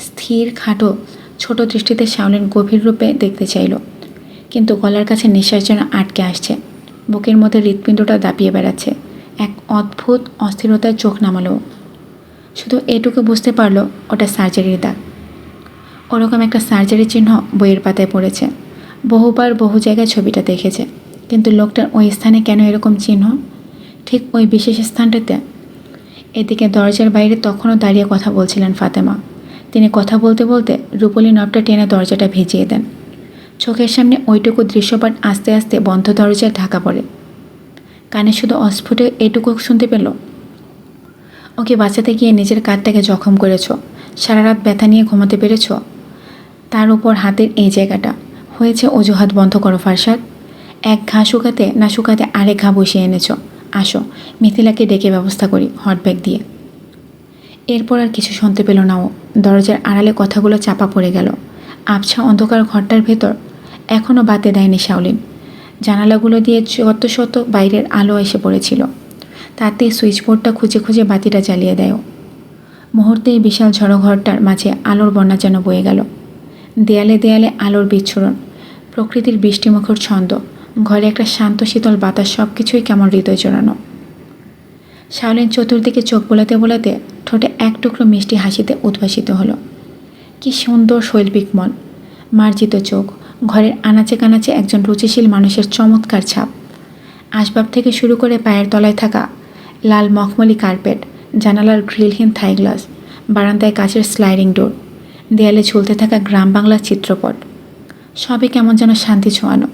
স্থির খাটো ছোট দৃষ্টিতে শাওলিন গভীর রূপে দেখতে চাইল, কিন্তু গলার কাছে নিঃশ্বাস যেন আটকে আসছে। বুকের মধ্যে হৃৎপিণ্ডটা দাপিয়ে বেড়াচ্ছে। এক অদ্ভুত অস্থিরতায় চোখ নামালো। শুধু এটুকু বুঝতে পারলো ওটা সার্জারির দাগ। ওরকম একটা সার্জারির চিহ্ন বইয়ের পাতায় পড়েছে, বহুবার বহু জায়গায় ছবিটা দেখেছে, কিন্তু লোকটার ওই স্থানে কেন এরকম চিহ্ন, ঠিক ওই বিশেষ স্থানটাতে? এদিকে দরজার বাইরে তখনও দাঁড়িয়ে কথা বলছিলেন ফাতেমা। তিনি কথা বলতে বলতে রূপলি নবটা টেনে দরজাটা ভিজিয়ে দেন। চোখের সামনে ওইটুকু দৃশ্যপট আস্তে আস্তে বন্ধ দরজায় ঢাকা পড়ে। কানে শুধু অস্ফুটে এটুকু শুনতে পেল, ওকে বাঁচাতে গিয়ে নিজের কাঁধটাকে জখম করেছ, সারা রাত ব্যথা নিয়ে ঘুমাতে পেরেছ, তার উপর হাতের এই জায়গাটা হয়েছে। অজুহাত বন্ধ করো ফারসাদ। এক ঘা শুকাতে না শুকাতে আরেক ঘা বসিয়ে এনেছ। আসো, মিথিলাকে ডেকে ব্যবস্থা করি হট ব্যাগ দিয়ে। এরপর আর কিছু শুনতে পেল না ও। দরজার আড়ালে কথাগুলো চাপা পড়ে গেল। আবছা অন্ধকার ঘরটার ভেতর এখনও বাতি দেয়নি শাওলিন। জানালাগুলো দিয়ে শত শত বাইরের আলো এসে পড়েছিল। তাতেই সুইচ বোর্ডটা খুঁজে খুঁজে বাতিটা জ্বালিয়ে দেয়। মুহূর্তেই বিশাল ঝড়ো ঘরটার মাঝে আলোর বন্যা যেন বয়ে গেল। দেয়ালে দেয়ালে আলোর বিচ্ছুরণ, প্রকৃতির বৃষ্টিমুখর ছন্দ, ঘরে একটা শান্ত শীতল বাতাস, সব কিছুই কেমন হৃদয় জড়ানো। শাওলিন চতুর্দিকে চোখ বোলাতে বোলাতে ঠোঁটে এক টুকরো মিষ্টি হাসিতে উদ্ভাসিত হলো। কি সুন্দর শৈল্পিক মন, মার্জিত চোখ, ঘরের আনাচে কানাচে একজন রুচিশীল মানুষের চমৎকার ছাপ। আসবাব থেকে শুরু করে পায়ের তলায় থাকা লাল মখমলি কার্পেট, জানালার গ্রিলহীন থাই গ্লাস, বারান্দায় কাচের স্লাইডিং ডোর, দেয়ালে ঝুলতে থাকা গ্রাম বাংলার চিত্রপট, সবই কেমন যেন শান্তি ছোঁয়ানো।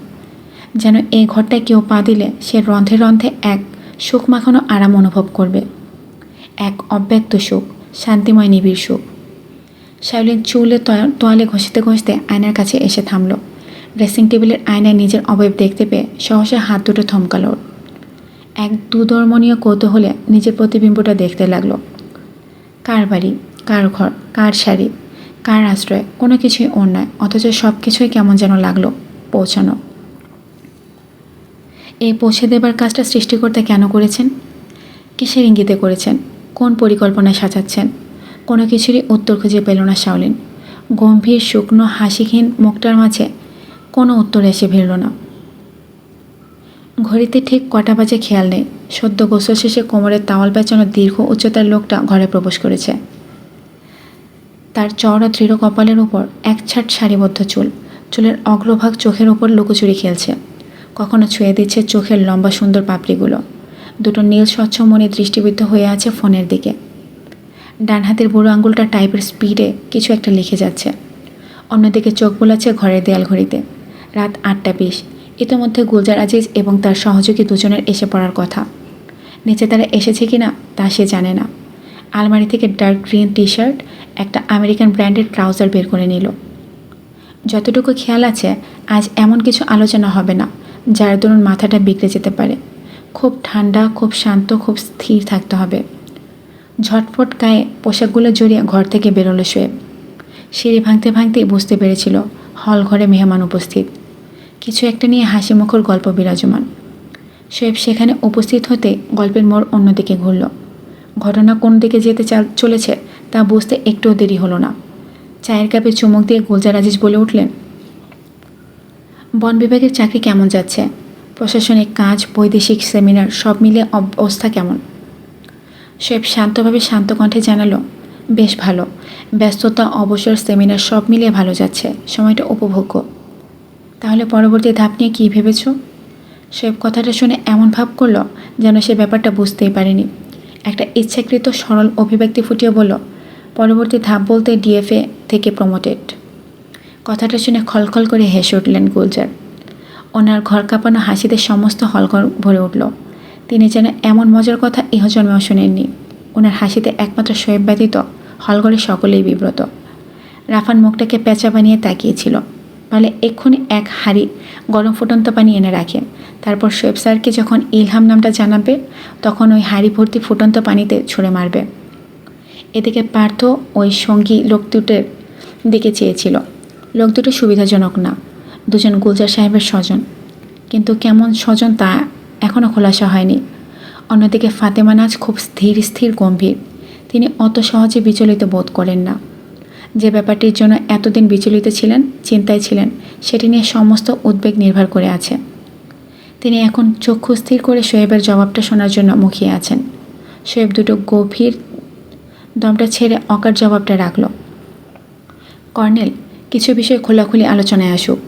যেন এই ঘরটায় কেউ পা দিলে সে রন্ধে রন্ধে এক সুখ মাখানো আরাম অনুভব করবে, এক অব্যক্ত সুখ, শান্তিময় নিবিড় সুখ। শাওলিন চুলে তোয়ালে ঘষতে ঘষতে আয়নার কাছে এসে থামল। ড্রেসিং টেবিলের আয়নায় নিজের অবয়ব দেখতে পেয়ে সহসা হাত দুটো থমকালো। এক দুধর্মনীয় কৌতূহলে নিজের প্রতিবিম্বটা দেখতে লাগলো। কার বাড়ি, কার ঘর, কার শাড়ি, কার আশ্রয়, কোনো কিছুই ওর নয়, অথচ সব কিছুই কেমন যেন লাগলো পৌঁছানো। এই পৌঁছে দেবার কাজটা সৃষ্টিকর্তা কেন করেছেন? কিসের ইঙ্গিতে করেছেন? কোন পরিকল্পনায় সাজাচ্ছেন? কোনো কিছুরই উত্তর খুঁজে পেল না শাওলিন। গম্ভীর শুকনো হাসিহীন মুখটার মাঝে কোনো উত্তর এসে ভিড়ল না। ঘড়িতে ঠিক কটা বাজে খেয়াল নেই। সদ্য গোসল শেষে কোমরের তাওয়াল পেঁচানো দীর্ঘ উচ্চতার লোকটা ঘরে প্রবেশ করেছে। তার চওড়া দৃঢ় কপালের উপর এক ছাট সারিবদ্ধ চুল, চুলের অগ্রভাগ চোখের ওপর লুকোচুরি খেলছে, কখনো ছুঁয়ে দিচ্ছে চোখের লম্বা সুন্দর পাপড়িগুলো। দুটো নীল স্বচ্ছ মনে দৃষ্টিবিদ্ধ হয়ে আছে ফোনের দিকে। ডান হাতের বুড়ো আঙুলটা টাইপের স্পিডে কিছু একটা লিখে যাচ্ছে। অন্যদিকে চোখ বোলাচ্ছে ঘরের দেয়াল ঘড়িতে। রাত 8:20। ইতিমধ্যে গুলজার আজিজ এবং তার সহযোগী দুজনের এসে পড়ার কথা। নিচে তারা এসেছে কিনা তা সে জানে না। আলমারি থেকে ডার্ক গ্রিন টি শার্ট, একটা আমেরিকান ব্র্যান্ডের ট্রাউজার বের করে নিল। যতটুকু খেয়াল আছে আজ এমন কিছু আলোচনা হবে না যার দরুন মাথাটা বিগড়ে যেতে পারে। খুব ঠান্ডা, খুব শান্ত, খুব স্থির থাকতে হবে। ঝটফট গায়ে পোশাকগুলো জড়িয়ে ঘর থেকে বেরোলো শোয়েব। সিঁড়ি ভাঙতে ভাঙতেই বুঝতে পেরেছিল হল ঘরে মেহমান উপস্থিত। কিছু একটা নিয়ে হাসি মুখর গল্প বিরাজমান। শোয়েব সেখানে উপস্থিত হতে গল্পের মোড় অন্যদিকে ঘুরল। ঘটনা কোন দিকে যেতে চলেছে তা বুঝতে একটুও দেরি হলো না। চায়ের কাপে চুমুক দিয়ে গুলজার আজিজ বলে উঠলেন, বন বিভাগের চাকরি কেমন যাচ্ছে? প্রশাসনিক কাজ, বৈদেশিক সেমিনার সব মিলে অবস্থা কেমন? শোয়েব শান্তভাবে শান্ত কণ্ঠে জানালো, বেশ ভালো। ব্যস্ততা, অবসর, সেমিনার সব মিলিয়ে ভালো যাচ্ছে, সময়টা উপভোগ্য। তাহলে পরবর্তী ধাপ নিয়ে কী ভেবেছ? শোয়েব কথাটা শুনে এমন ভাব করল যেন সে ব্যাপারটা বুঝতেই পারেনি। একটা ইচ্ছাকৃত সরল অভিব্যক্তি ফুটিয়ে বলল, পরবর্তী ধাপ বলতে ডিএফএ থেকে প্রমোটেড। কথাটা শুনে খলখল করে হেসে উঠলেন গুলজার। ওনার ঘর কাঁপানো হাসিতে সমস্ত হলঘর ভরে উঠল। তিনি যেন এমন মজার কথা ইহজন্মেও শোনেননি। ওনার হাসিতে একমাত্র শোয়েব ব্যতীত হলঘরে সকলেই বিব্রত। রাফান মুখটাকে পেঁচা বানিয়ে তাকিয়েছিল। বলে এক্ষুনি এক হাঁড়ি গরম ফুটন্ত পানি এনে রাখে, তারপর শোয়েব স্যারকে যখন ইলহাম নামটা জানাবে তখন ওই হাঁড়ি ভর্তি ফুটন্ত পানিতে ছুঁড়ে মারবে। এদিকে পার্থ ওই সঙ্গী লোক দুটোর দিকে চেয়েছিল। লোক দুটো সুবিধাজনক না, দুজন গুলজার সাহেবের স্বজন, কিন্তু কেমন স্বজন তা এখনও খোলাসা হয়নি। অন্যদিকে ফাতেমা নাজ খুব স্থির স্থির গম্ভীর। তিনি অত সহজে বিচলিত বোধ করেন না। যে ব্যাপারটির জন্য এতদিন বিচলিত ছিলেন, চিন্তায় ছিলেন, সেটি নিয়ে সমস্ত উদ্বেগ নির্ভর করে আছে। তিনি এখন চক্ষু স্থির করে শোয়েবের জবাবটা শোনার জন্য মুখিয়ে আছেন। শোয়েব দুটো গভীর দমটা ছেড়ে অকার জবাবটা রাখল। কর্নেল, কিছু বিষয় খোলাখুলি আলোচনায় আসুক।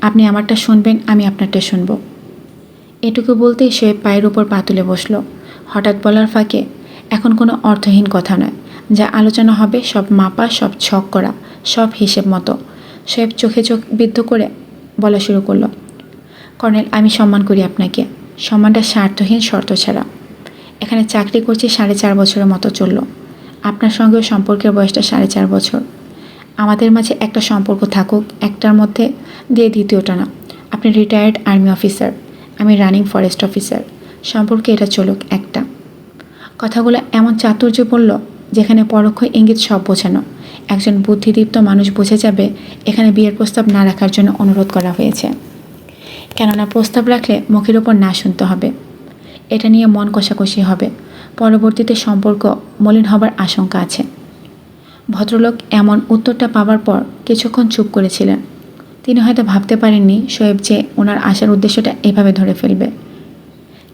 আপনি আমারটা শুনবেন, আমি আপনারটা শুনব। এটুকু বলতেই শোয়েব পায়ের উপর পা তুলে বসল। হঠাৎ বলার ফাঁকে, এখন কোনো অর্থহীন কথা নয়, যা আলোচনা হবে সব মাপা, সব ছক করা, সব হিসেব মতো। শোয়েব চোখে চোখ বিদ্ধ করে বলা শুরু করলো, কর্নেল, আমি সম্মান করি আপনাকে। সম্মানটা স্বার্থহীন, শর্ত ছাড়া। এখানে চাকরি করছি 4.5 বছরের মতো চলল। আপনার সঙ্গেও সম্পর্কের বয়সটা 4.5 বছর। আমাদের মাঝে একটা সম্পর্ক থাকুক, একটার মধ্যে দিয়ে দ্বিতীয়টা না। আপনি রিটায়ার্ড আর্মি অফিসার, আমি রানিং ফরেস্ট অফিসার। সম্পর্কে এটা চলুক একটা। কথাগুলো এমন চাতুর্য বলল যেখানে পরোক্ষ ইঙ্গিত সব বোঝানো। একজন বুদ্ধিদীপ্ত মানুষ বুঝে যাবে এখানে বিয়ের প্রস্তাব না রাখার জন্য অনুরোধ করা হয়েছে। কেননা প্রস্তাব রাখলে মুখের ওপর না শুনতে হবে। এটা নিয়ে মন কষাকষি হবে, পরবর্তীতে সম্পর্ক মলিন হবার আশঙ্কা আছে। ভদ্রলোক এমন উত্তরটা পাওয়ার পর কিছুক্ষণ চুপ করেছিলেন। তিনি হয়তো ভাবতে পারেননি শোয়েব যে ওনার আসার উদ্দেশ্যটা এভাবে ধরে ফেলবে।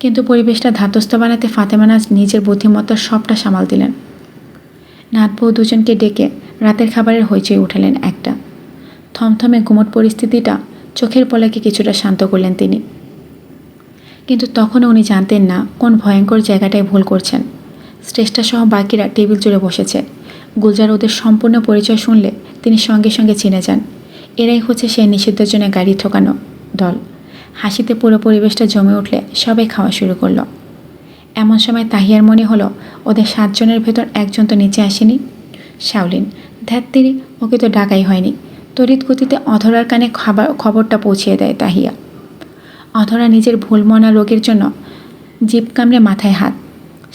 কিন্তু পরিবেশটা ধাতস্থ বানাতে ফাতেমা নাজ নিজের বুদ্ধিমত্তার সবটা সামাল দিলেন। নাত বউ দুজনকে ডেকে রাতের খাবারের হইচই উঠালেন একটা। থমথমে গুমট পরিস্থিতিটা চোখের পলকে কিছুটা শান্ত করলেন তিনি। কিন্তু তখনও উনি জানতেন না কোন ভয়ঙ্কর জায়গাটায় ভুল করছেন। শ্রেষ্ঠা সহ বাকিরা টেবিল জুড়ে বসেছে। গুলজার ওদের সম্পূর্ণ পরিচয় শুনলে তিনি সঙ্গে সঙ্গে চিনে যান। এরাই হচ্ছে সেই নিষিদ্ধের জন্য গাড়ি ঠোকানো দল। হাসিতে পুরো পরিবেশটা জমে উঠলে সবাই খাওয়া শুরু করলো। এমন সময় তাহিয়ার মনে হলো ওদের 7 জনের ভেতর একজন তো নিচে আসেনি। শাওলিন, ধ্যাত্তেরি, ওকে তো ডাকাই হয়নি। তড়িৎ গতিতে অধরার কানে খবরটা পৌঁছিয়ে দেয় তাহিয়া। অধরা নিজের ভুলমনা রোগের জন্য জিভ কামড়ে মাথায় হাত।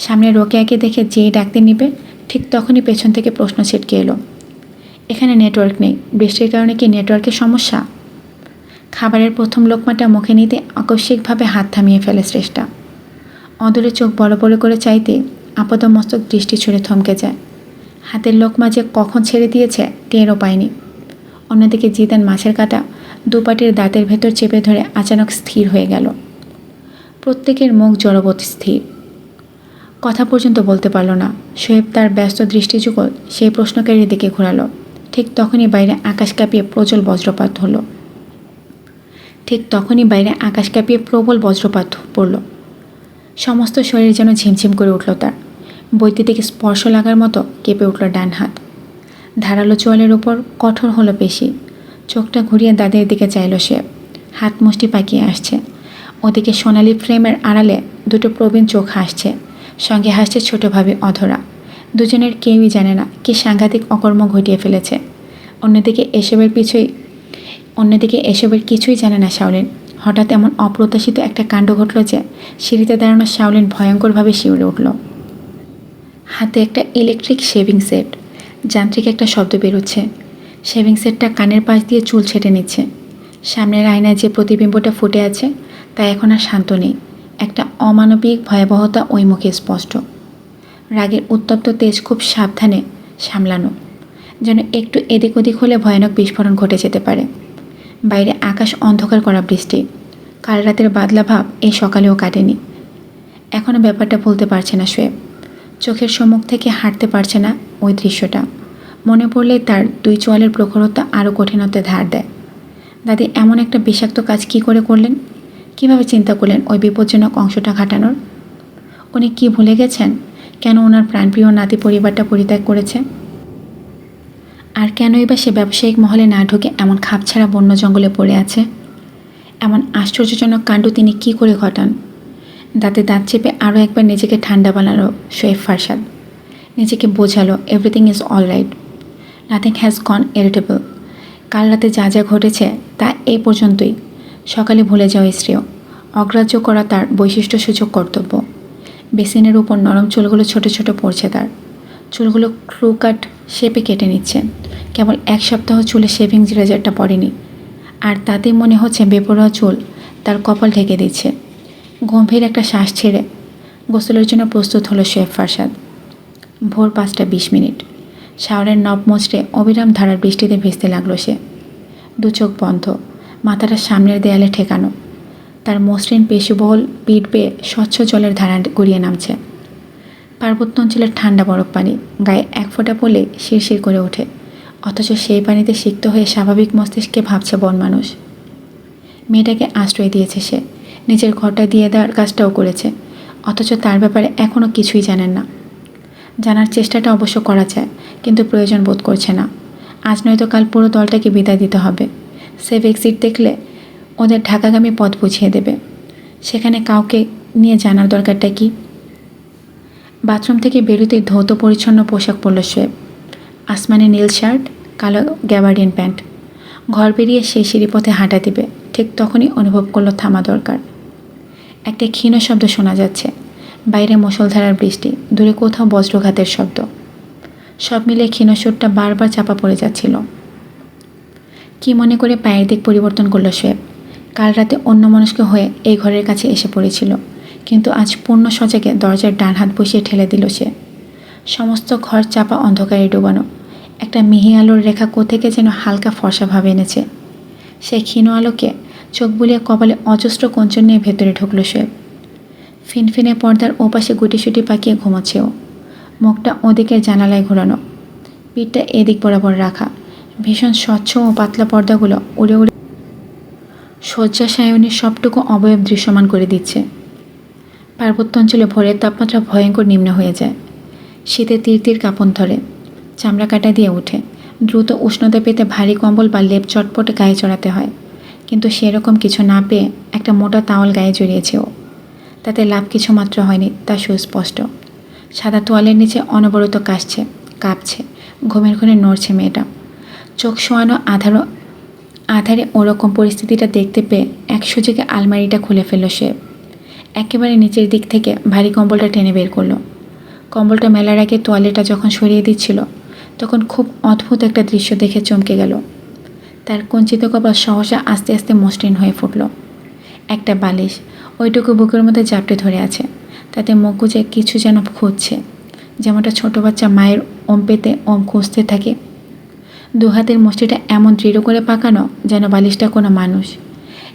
সামনে রোকেয়াকে দেখে যেই ডাকতে নিবে ঠিক তখনই পেছন থেকে প্রশ্ন ছিটকে এলো, এখানে নেটওয়ার্ক নেই, বৃষ্টির কারণে কি নেটওয়ার্কের সমস্যা? খাবারের প্রথম লোকমাটা মুখে নিতে আকস্মিকভাবে হাত থামিয়ে ফেলে শ্রেষ্ঠা। অদূরে চোখ বড় বড় করে চাইতে আপাদমস্তক দৃষ্টি ছুঁড়ে থমকে যায়। হাতের লোকমা যে কখন ছেড়ে দিয়েছে টেরও পায়নি। অন্যদিকে জিদান মাছের কাঁটা দুপাটির দাঁতের ভেতর চেপে ধরে আচানক স্থির হয়ে গেল। প্রত্যেকের মুখ জড়বৎ স্থির। কথা পর্যন্ত বলতে পারল না। শোয়েব তার ব্যস্ত দৃষ্টিযুগল সেই প্রশ্নকারীর দিকে ঘোরালো। ঠিক তখনই বাইরে আকাশ কাঁপিয়ে প্রবল বজ্রপাত পড়ল। সমস্ত শরীর যেন ঝিমঝিম করে উঠল তার। বৈদ্যুতিক স্পর্শ লাগার মতো কেঁপে উঠল ডান হাত। ধারালো চোয়ালের উপর কঠোর হলো পেশি। চোখটা ঘুরিয়ে দাদের দিকে চাইল সে। হাত মুষ্টি পাকিয়ে আসছে। ওদিকে সোনালি ফ্রেমের আড়ালে দুটো প্রবীণ চোখ হাসছে। সঙ্গে হাসছে ছোট ভাবি অধরা। দুজনের কেউই জানে না কি সাংঘাতিক অকর্ম ঘটিয়ে ফেলেছে। অন্যদিকে এসবের কিছুই জানে না শাওলিন। হঠাৎ এমন অপ্রত্যাশিত একটা কাণ্ড ঘটল যে সিঁড়িতে দাঁড়ানো শাওলিন ভয়ঙ্করভাবে শিউরে উঠল। হাতে একটা ইলেকট্রিক শেভিং সেট। যান্ত্রিক একটা শব্দ বেরোচ্ছে। শেভিং সেটটা কানের পাশ দিয়ে চুল ছেটে নিচ্ছে। সামনের আয়নায় যে প্রতিবিম্বটা ফুটে আছে তা এখন আর শান্ত নেই। একটা অমানবিক ভয়াবহতা ওই মুখে স্পষ্ট। রাগের উত্তপ্ত তেজ খুব সাবধানে সামলানো, যেন একটু এদিক ওদিক হলে ভয়ানক বিস্ফোরণ ঘটে যেতে পারে। বাইরে আকাশ অন্ধকার করা বৃষ্টি। কাল রাতের বাদলা ভাব এই সকালেও কাটেনি। এখনও ব্যাপারটা ভুলতে পারছে না শোয়েব। চোখের সম্মুখ থেকে হাঁটতে পারছে না ওই দৃশ্যটা। মনে পড়লে তার 2 চোয়ালের প্রখরতা আরও কঠিনতে ধার দেয়। দাদি এমন একটা বিষাক্ত কাজ কি করে করলেন? কিভাবে চিন্তা করলেন ওই বিপজ্জনক অংশটা ঘাটানোর? উনি কি ভুলে গেছেন কেন ওনার প্রাণপ্রিয় নাতি পরিবারটা পরিত্যাগ করেছে? আর কেনই বা সে ব্যবসায়িক মহলে না ঢুকে এমন খাপছাড়া বন্য জঙ্গলে পড়ে আছে? এমন আশ্চর্যজনক কাণ্ড তিনি কি করে ঘটান? দাঁতে দাঁত চেপে আরও একবার নিজেকে ঠান্ডা বানালো শোয়েব ফারসাদ। নিজেকে বোঝালো everything is all right, nothing has gone irritable. কাল রাতে যা যা ঘটেছে তা এই পর্যন্তই। সকালে ভুলে যাওয়া শ্রেয়। অগ্রাহ্য করা তার বৈশিষ্ট্যসূচক কর্তব্য। বেসিনের উপর নরম চুলগুলো ছোট ছোট পড়ছে তার। চুলগুলো ক্রু কাট শেপে কেটে নিচ্ছে। কেবল 1 সপ্তাহ চুলে শেভিং রেজারটা পড়েনি, আর তাতে মনে হচ্ছে বেপরোয়া চুল তার কপাল ঢেকে দিচ্ছে। গম্ভীর একটা শ্বাস ছেড়ে গোসলের জন্য প্রস্তুত হলো শোয়েব ফারসাদ। ভোর 5:20। শাওরের নব মোচড়ে অবিরাম ধারার বৃষ্টিতে ভেসতে লাগলো সে। 2 চোখ বন্ধ, মাথাটা সামনের দেয়ালে ঠেকানো। তার মসৃণ পেশিবহুল পিঠ বেয়ে স্বচ্ছ জলের ধারা গড়িয়ে নামছে। পার্বত্য অঞ্চলের ঠান্ডা বরফ পানি গায়ে এক ফোঁটা পড়লে শিরশির করে ওঠে, অথচ সেই পানিতে সিক্ত হয়ে স্বাভাবিক মস্তিষ্কে ভাবছে বন মানুষ। মেয়েটাকে আশ্রয় দিয়েছে সে, নিজের ঘরটা দিয়ে দেওয়ার কাজটাও করেছে, অথচ তার ব্যাপারে এখনও কিছুই জানেন না। জানার চেষ্টাটা অবশ্য করা যায়, কিন্তু প্রয়োজন বোধ করছে না। আজ নয়তো কাল পুরো দলটাকে বিদায় দিতে হবে। সেফ এক্সিট দেখলে ওদের ঢাকাগামী পথ বুঝিয়ে দেবে। সেখানে কাউকে নিয়ে জানার দরকারটা কি? বাথরুম থেকে বেরোতেই ধৌত পরিচ্ছন্ন পোশাক পরল শোয়েব। আসমানি নীল শার্ট, কালো গ্যাবার্ডিন প্যান্ট। ঘর বেরিয়ে সেই সিঁড়িপথে হাঁটা দিবে, ঠিক তখনই অনুভব করলো থামা দরকার। একটা ক্ষীণ শব্দ শোনা যাচ্ছে। বাইরে মুষলধারার বৃষ্টি, দূরে কোথাও বজ্রঘাতের শব্দ। সব মিলে ক্ষীণ সুরটা বারবার চাপা পড়ে যাচ্ছিল। কি মনে করে পায়ের দিক পরিবর্তন করলো শোয়েব। কাল রাতে অন্যমনস্ক হয়ে এই ঘরের কাছে এসে পড়েছিল, কিন্তু আজ পূর্ণ সজাগে দরজার ডান হাত বসিয়ে ঠেলে দিল সে। সমস্ত ঘর চাপা অন্ধকারে ডোবানো। একটা মিহি আলোর রেখা কোথেকে যেন হালকা ফর্সা ভাব এনেছে। সেই ক্ষীণ আলোকে চোখ বুলিয়ে কপালে অজস্র কঞ্চন নিয়ে ভেতরে ঢুকল শোয়েব। ফিনফিনে পর্দার ওপাশে গুটিসুটি পাকিয়ে ঘুমাচ্ছে ও। মুখটা ওদিকের জানালায় ঘোরানো, পিঠটা এদিক বরাবর রাখা। ভীষণ স্বচ্ছ ও পাতলা পর্দাগুলো উড়ে উড়ে শয্যা সায়নের সবটুকু অবয়ব দৃশ্যমান করে দিচ্ছে। পার্বত্য অঞ্চলে ভোরের তাপমাত্রা ভয়ঙ্কর নিম্ন হয়ে যায়। শীতে তীর তীর কাঁপন ধরে, চামড়া কাটা দিয়ে ওঠে। দ্রুত উষ্ণতা পেতে ভারী কম্বল বা লেপ চটপটে গায়ে চড়াতে হয়, কিন্তু সেরকম কিছু না পেয়ে একটা মোটা তাওয়াল গায়ে জড়িয়েছে ও। তাতে লাভ কিছু মাত্র হয়নি, তা সুস্পষ্ট। সাদা তোয়ালের নিচে অনবরত কাশছে, কাঁপছে, ঘুমের ঘরে নড়ছে মেয়েটা। চোখ শোয়ানো আধারে ওরকম পরিস্থিতিটা দেখতে পেয়ে এক সুযোগে আলমারিটা খুলে ফেলল সে। একেবারে নিচের দিক থেকে ভারী কম্বলটা টেনে বের করলো। কম্বলটা মেলার আগে তোয়ালেটা যখন সরিয়ে দিচ্ছিল, তখন খুব অদ্ভুত একটা দৃশ্য দেখে চমকে গেল। তার কঞ্চিত কপাল সহসা আস্তে আস্তে মসৃণ হয়ে ফুটল। একটা বালিশ ওইটুকু বুকের মধ্যে জাপটে ধরে আছে, তাতে মুখ গুজে কিছু যেন খুঁজছে, যেমনটা ছোট বাচ্চা মায়ের ওম পেতে ওম খুঁজতে থাকে। দু হাতের মুষ্টিটা এমন দৃঢ় করে পাকানো যেন বালিশটা কোনো মানুষ।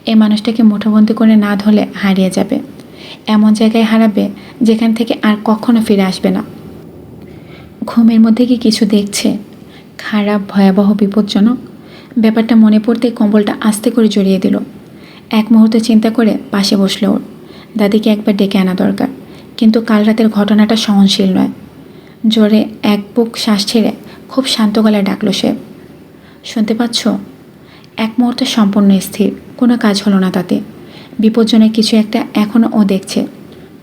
এই মানুষটাকে মুঠোবন্দি করে না ধরলে হারিয়ে যাবে, এমন জায়গায় হারাবে যেখান থেকে আর কখনো ফিরে আসবে না। ঘুমের মধ্যে কি কিছু দেখছে? খারাপ, ভয়াবহ, বিপজ্জনক। ব্যাপারটা মনে পড়তেই কম্বলটা আস্তে করে জড়িয়ে দিল। এক মুহূর্তে চিন্তা করে পাশে বসল ওর। দাদিকে একবার ডেকে আনা দরকার, কিন্তু কাল রাতের ঘটনাটা সহনশীল নয়। জোরে এক বুক শ্বাস ছেড়ে খুব শান্ত গলায় ডাকলো সে। শুনতে পাচ্ছ? এক মুহূর্তে সম্পূর্ণ স্থির, কোনো কাজ হলো না তাতে। বিপজ্জনক কিছু একটা এখনও ও দেখছে।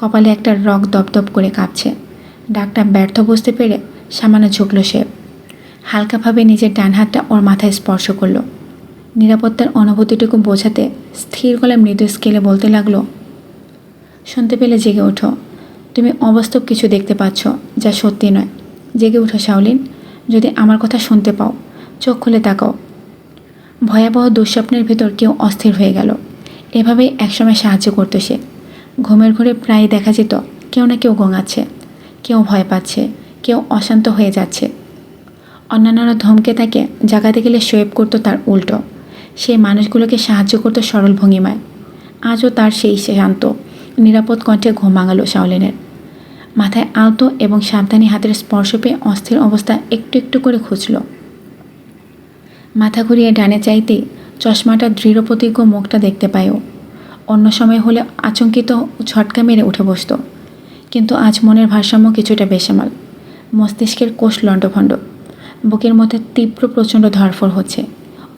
কপালে একটা রগ দপদপ করে কাঁপছে। ডাকটা ব্যর্থ বুঝতে পেরে সামান্য ঝুঁকল সে। হালকাভাবে নিজের ডান হাতটা ওর মাথায় স্পর্শ করলো। নিরাপত্তার অনুভূতিটুকু বোঝাতে স্থির গলায় মৃদু স্কেলে বলতে লাগলো, শুনতে পেলে জেগে ওঠো। তুমি অবাস্তব কিছু দেখতে পাচ্ছ, যা সত্যি নয়। জেগে ওঠো শাওলিন, যদি আমার কথা শুনতে পাও, চোখ খুলে তাকাও। ভয়াবহ দুঃস্বপ্নের ভেতর কেউ অস্থির হয়ে গেল। এভাবেই একসময় সাহায্য করতো সে। ঘুমের ঘরে প্রায় দেখা যেত কেউ না কেউ গোঙাচ্ছে, কেউ ভয় পাচ্ছে, কেউ অশান্ত হয়ে যাচ্ছে। অন্যান্যরা ধমকে তাকে জাগাতে গেলে শোয়েব করতো তার উল্টো। সেই মানুষগুলোকে সাহায্য করতো সরল ভঙ্গিমায়। আজও তার সেই শান্ত নিরাপদ কণ্ঠে ঘুম ভাঙালো শাওলিনের। মাথায় আলতো এবং সাবধানী হাতের স্পর্শ পেয়ে অস্থির অবস্থা একটু একটু করে খুঁজল। মাথা ঘুরিয়ে ডানে চাইতেই চশমাটার দৃঢ়প্রতিজ্ঞ মুখটা দেখতে পায়ও। অন্য সময় হলে আচমকিত ঝটকা মেরে উঠে বসত, কিন্তু আজ মনের ভারসাম্য কিছুটা বেসামাল। মস্তিষ্কের কোষ লণ্ডভণ্ড, বুকের মধ্যে তীব্র প্রচণ্ড ধরফর হচ্ছে।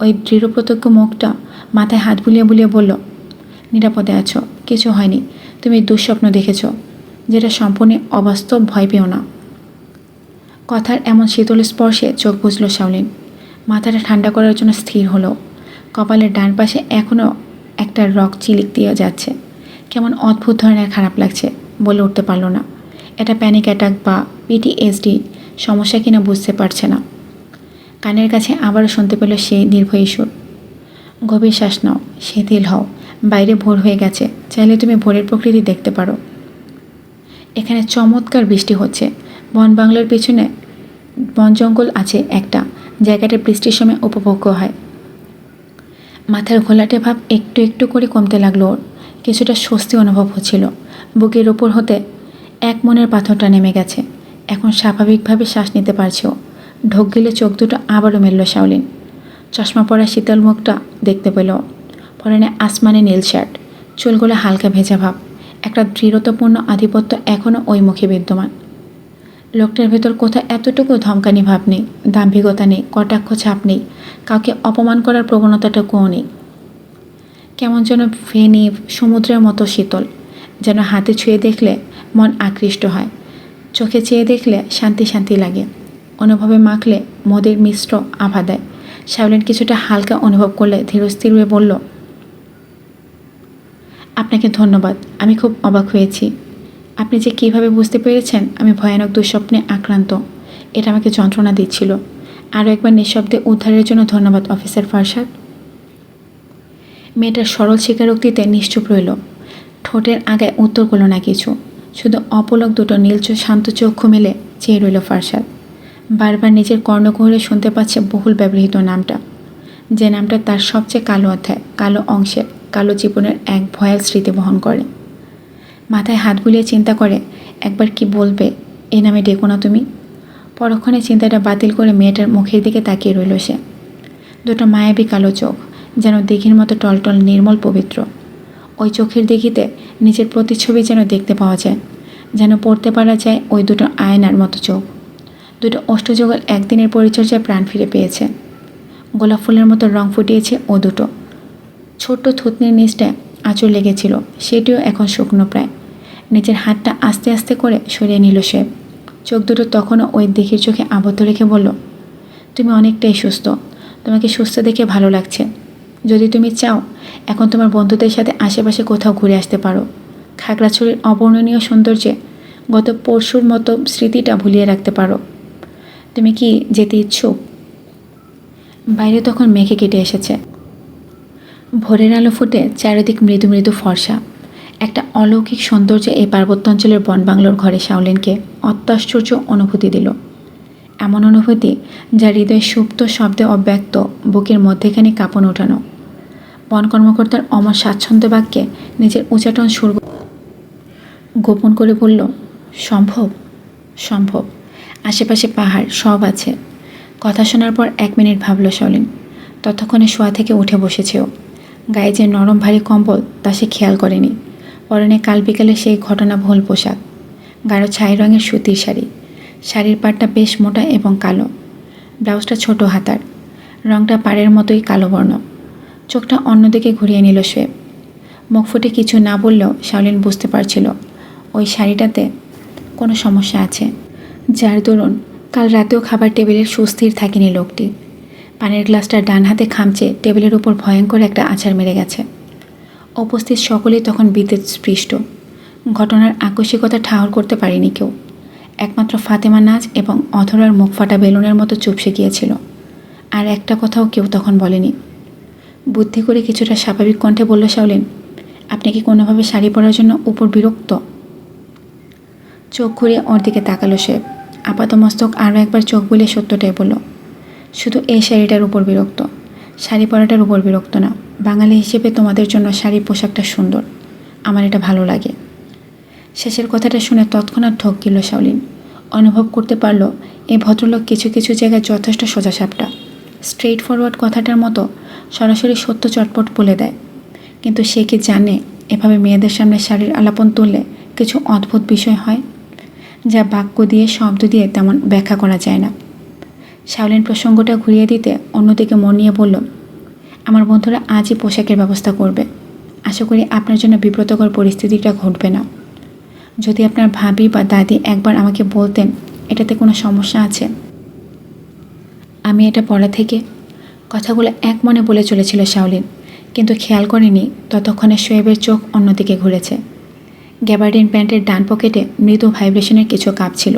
ওই দৃঢ়প্রতিজ্ঞ মুখটা মাথায় হাত বুলিয়ে বুলিয়ে বলল, নিরাপদে আছো, কিছু হয়নি। তুমি দুঃস্বপ্ন দেখেছ, যেটা সম্পূর্ণ অবাস্তব, ভয় পেও না। কথার এমন শীতল স্পর্শে চোখ বুঝল শাওলিন। মাথাটা ঠান্ডা করার জন্য স্থির হলো। কপালের ডান পাশে এখনও একটা রক চিলিক দিয়ে যাচ্ছে। কেমন অদ্ভুত ধরনের খারাপ লাগছে, বলে উঠতে পারল না। এটা প্যানিক অ্যাটাক বা পিটিএসডি সমস্যা কিনা বুঝতে পারছে না। কানের কাছে আবারও শুনতে পেল সেই নির্ভয়ী সুর, গভীর শ্বাস নাও, শিথিল হও। বাইরে ভোর হয়ে গেছে, চাইলে তুমি ভোরের প্রকৃতি দেখতে পারো। এখানে চমৎকার বৃষ্টি হচ্ছে। বন বাংলোর পেছনে বন জঙ্গল আছে একটা, জায়গাটা বৃষ্টির সময় উপভোগ্য হয়। মাথার ঘোলাটে ভাব একটু একটু করে কমতে লাগলো ওর। কিছুটা স্বস্তি অনুভব হচ্ছিল। বুকের ওপর হতে এক মনের পাথরটা নেমে গেছে। এখন স্বাভাবিকভাবে শ্বাস নিতে পারছেও। ঢোক গিলে চোখ দুটো আবারও মেলল শাওলিন। চশমা পরা শীতল মুখটা দেখতে পেল। পরনে আসমানি নীল শার্ট, চুলগুলো হালকা ভেজা ভাব। একটা দৃঢ়তাপূর্ণ আধিপত্য এখনও ওই মুখে বিদ্যমান। লোকটার ভেতর কোথাও এতটুকু ধমকানি ভাব নেই, দাম্ভিকতা নেই, কটাক্ষ ছাপ নেই, কাউকে অপমান করার প্রবণতাটুকুও নেই। কেমন যেন ফেনি সমুদ্রের মতো শীতল, যেন হাতে ছুঁয়ে দেখলে মন আকৃষ্ট হয়, চোখে চেয়ে দেখলে শান্তি শান্তি লাগে, অনুভবে মাখলে মদের মিশ্র আভা দেয়। শাওলিন কিছুটা হালকা অনুভব করলে ধীরস্থির হয়ে বলল, আপনাকে ধন্যবাদ। আমি খুব অবাক হয়েছি। আপনি যে কীভাবে বুঝতে পেরেছেন আমি ভয়ানক দুঃস্বপ্নে আক্রান্ত, এটা আমাকে যন্ত্রণা দিচ্ছিল। আরও একবার নিঃশব্দে উদ্ধারের জন্য ধন্যবাদ অফিসার ফারশাদ। মেয়েটার সরল স্বীকারোক্তিতে নিশ্চুপ রইল। ঠোঁটের আগায় উত্তর করল না কিছু, শুধু অপলক দুটো নীল শান্ত চক্ষু মেলে চেয়ে রইল ফারশাদ। বারবার নিজের কর্ণকুহরে শুনতে পাচ্ছে বহুল ব্যবহৃত নামটা, যে নামটা তার সবচেয়ে কালো অধ্যায়, কালো অংশের, কালো জীবনের এক ভয়াল স্মৃতি বহন করে। মাথায় হাত বুলিয়ে চিন্তা করে, একবার কি বলবে এই নামে ডেকো না তুমি। পরক্ষণে চিন্তাটা বাতিল করে মেয়েটার মুখের দিকে তাকিয়ে রইল সে। দুটো মায়াবী কালো চোখ, যেন দিঘির মতো টলটল নির্মল পবিত্র। ওই চোখের দিঘিতে নিজের প্রতিচ্ছবি যেন দেখতে পাওয়া যায়, যেন পড়তে পারা যায় ওই দুটো আয়নার মতো চোখ। দুটো অষ্টযুগল একদিনের পরিচর্যায় প্রাণ ফিরে পেয়েছে। গোলাপ ফুলের মতো রং ফুটিয়েছে ও দুটো। ছোট্ট থুতনির নিচটায় আঁচড় লেগেছিল, সেটিও এখন শুকনো প্রায়। নিজের হাতটা আস্তে আস্তে করে সরিয়ে নিল সে। চোখ দুটো তখনও ওই দিঘির চোখে আবদ্ধ রেখে বলল, তুমি অনেকটাই সুস্থ, তোমাকে সুস্থ দেখে ভালো লাগছে। যদি তুমি চাও এখন তোমার বন্ধুদের সাথে আশেপাশে কোথাও ঘুরে আসতে পারো। খাগড়াছড়ির অবর্ণনীয় সৌন্দর্যে গত পরশুর মতো স্মৃতিটা ভুলিয়ে রাখতে পারো। তুমি কি যেতে ইচ্ছুক? বাইরে তখন মেঘে কেটে এসেছে। ভোরের আলো ফুটে চারিদিক মৃদু মৃদু ফর্সা। একটা অলৌকিক সৌন্দর্য এই পার্বত্যাঞ্চলের বনবাংলোর ঘরে শাওলিনকে অত্যাশ্চর্য অনুভূতি দিল। এমন অনুভূতি যা হৃদয়ের সুপ্ত শব্দে অব্যক্ত, বুকের মধ্যেখানে কাঁপন ওঠানো। বন কর্মকর্তার অমর স্বাচ্ছন্দ্য বাক্যে নিজের উচ্চাটন সুর গোপন করে বলল, সম্ভব, সম্ভব। আশেপাশে পাহাড় সব আছে। কথা শোনার পর 1 মিনিট ভাবল শাওলিন। ততক্ষণে শোয়া থেকে উঠে বসেছেও। গায়ে যে নরম ভারী কম্বল তা সে খেয়াল করেনি। পরনে কাল বিকালে সেই ঘটনাবহুল পোশাক, গাঢ় ছাই রঙের সুতির শাড়ি। শাড়ির পাড়টা বেশ মোটা এবং কালো, ব্লাউজটা ছোট হাতার, রঙটা পাড়ের মতোই কালো বর্ণ। চোখটা অন্যদিকে ঘুরিয়ে নিল সে। মুখ ফুটে কিছু না বললেও শাওলিন বুঝতে পারছিল ওই শাড়িটাতে কোনো সমস্যা আছে, যার দরুন কাল রাতেও খাবার টেবিলে সুস্থির থাকেনি লোকটি। পানির গ্লাসটা ডান হাতে খামচে টেবিলের উপর ভয়ঙ্কর একটা আছাড় মেরে গেছে। উপস্থিত সকলেই তখন বিদ্যুৎস্পৃষ্ট। ঘটনার আকস্মিকতা ঠাহর করতে পারেনি কেউ। একমাত্র ফাতেমা নাজ এবং অধরার মুখ ফাটা বেলুনের মতো চুপসে গিয়েছিল। আর একটা কথাও কেউ তখন বলেনি। বুদ্ধি করে কিছুটা স্বাভাবিক কণ্ঠে বলল শাওলিন, আপনি কি কোনোভাবে শাড়ি পরার জন্য উপর বিরক্ত? চোখ ঘুরিয়ে ওর দিকে তাকালো সে। আপাতমস্তক আরও একবার চোখ বুলিয়ে সত্যটাই বলল, শুধু এই শাড়িটার উপর বিরক্ত, শাড়ি পরাটার উপর বিরক্ত না। বাঙালি হিসেবে তোমাদের জন্য শাড়ি পোশাকটা সুন্দর, আমার এটা ভালো লাগে। শেষের কথাটা শুনে তৎক্ষণাৎ ঢোক গেল শাওলিন। অনুভব করতে পারল এই ভদ্রলোক কিছু কিছু জায়গায় যথেষ্ট সোজাসাপটা, স্ট্রেইট ফরওয়ার্ড কথাটার মতো সরাসরি সত্য চটপট বলে দেয়। কিন্তু সে কি জানে এভাবে মেয়েদের সামনে শাড়ির আলাপন তুললে কিছু অদ্ভুত বিষয় হয়, যা বাক্য দিয়ে শব্দ দিয়ে তেমন ব্যাখ্যা করা যায় না। শাওলিন প্রসঙ্গটা ঘুরিয়ে দিতে অন্যদিকে মন নিয়ে বলল, আমার বন্ধুরা আজই পোশাকের ব্যবস্থা করবে। আশা করি আপনার জন্য বিব্রতকর পরিস্থিতিটা ঘটবে না। যদি আপনার ভাবি বা দাদি একবার আমাকে বলতেন এটাতে কোনো সমস্যা আছে। আমি এটা পড়া থেকে কথাগুলো এক মনে বলে চলেছিল শাওলিন, কিন্তু খেয়াল করেনি ততক্ষণে শোয়েবের চোখ অন্যদিকে ঘুরেছে। গ্যাবার্ডিন প্যান্টের ডান পকেটে মৃদু ভাইব্রেশনের কিছু কাঁপছিল।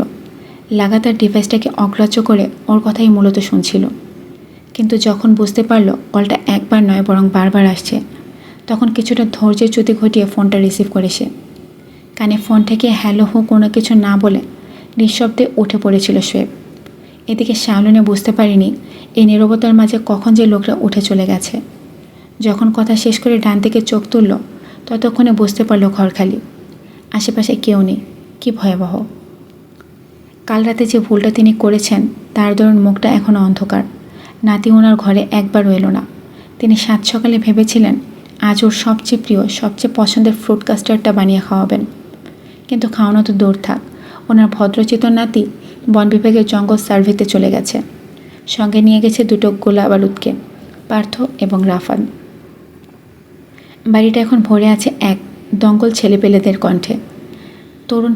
লাগাতার ডিভাইসটাকে অগ্রাহ্য করে ওর কথাই মূলত শুনছিল। কিন্তু যখন বুঝতে পারল কলটা একবার নয় বরং বারবার আসছে, তখন কিছুটা ধৈর্যের চ্যুতি ঘটিয়ে ফোনটা রিসিভ করে সে। কানে ফোন থেকে হ্যালো হো কোনো কিছু না বলে নিঃশব্দে উঠে পড়েছিল শোয়েব। এদিকে শাওলিনে বুঝতে পারিনি এই নীরবতার মাঝে কখন যে লোকটা উঠে চলে গেছে। যখন কথা শেষ করে ডান দিকে চোখ তুলল ততক্ষণে বুঝতে পারল ঘর খালি, আশেপাশে কেউ নেই। কি ভয়াবহ! কাল রাতে যে ভুলটা তিনি করেছেন তার দরুন মুখটা এখনও অন্ধকার। নাতি ওনার ঘরে একবারও এলো না। তিনি সাত সকালে ভেবেছিলেন আজ ওর সবচেয়ে প্রিয় সবচেয়ে পছন্দের ফ্রুট কাস্টার্ডটা বানিয়ে খাওয়াবেন, কিন্তু খাওয়ানো তো দূর থাক, ওনার ভদ্রচেতন নাতি বন বিভাগের জঙ্গল সার্ভেতে চলে গেছে। সঙ্গে নিয়ে গেছে দুটো গোলা বালুদকে, পার্থ এবং রাফান। বাড়িটা এখন ভরে আছে এক দঙ্গল ছেলেপেলেদের কণ্ঠে। তরুণ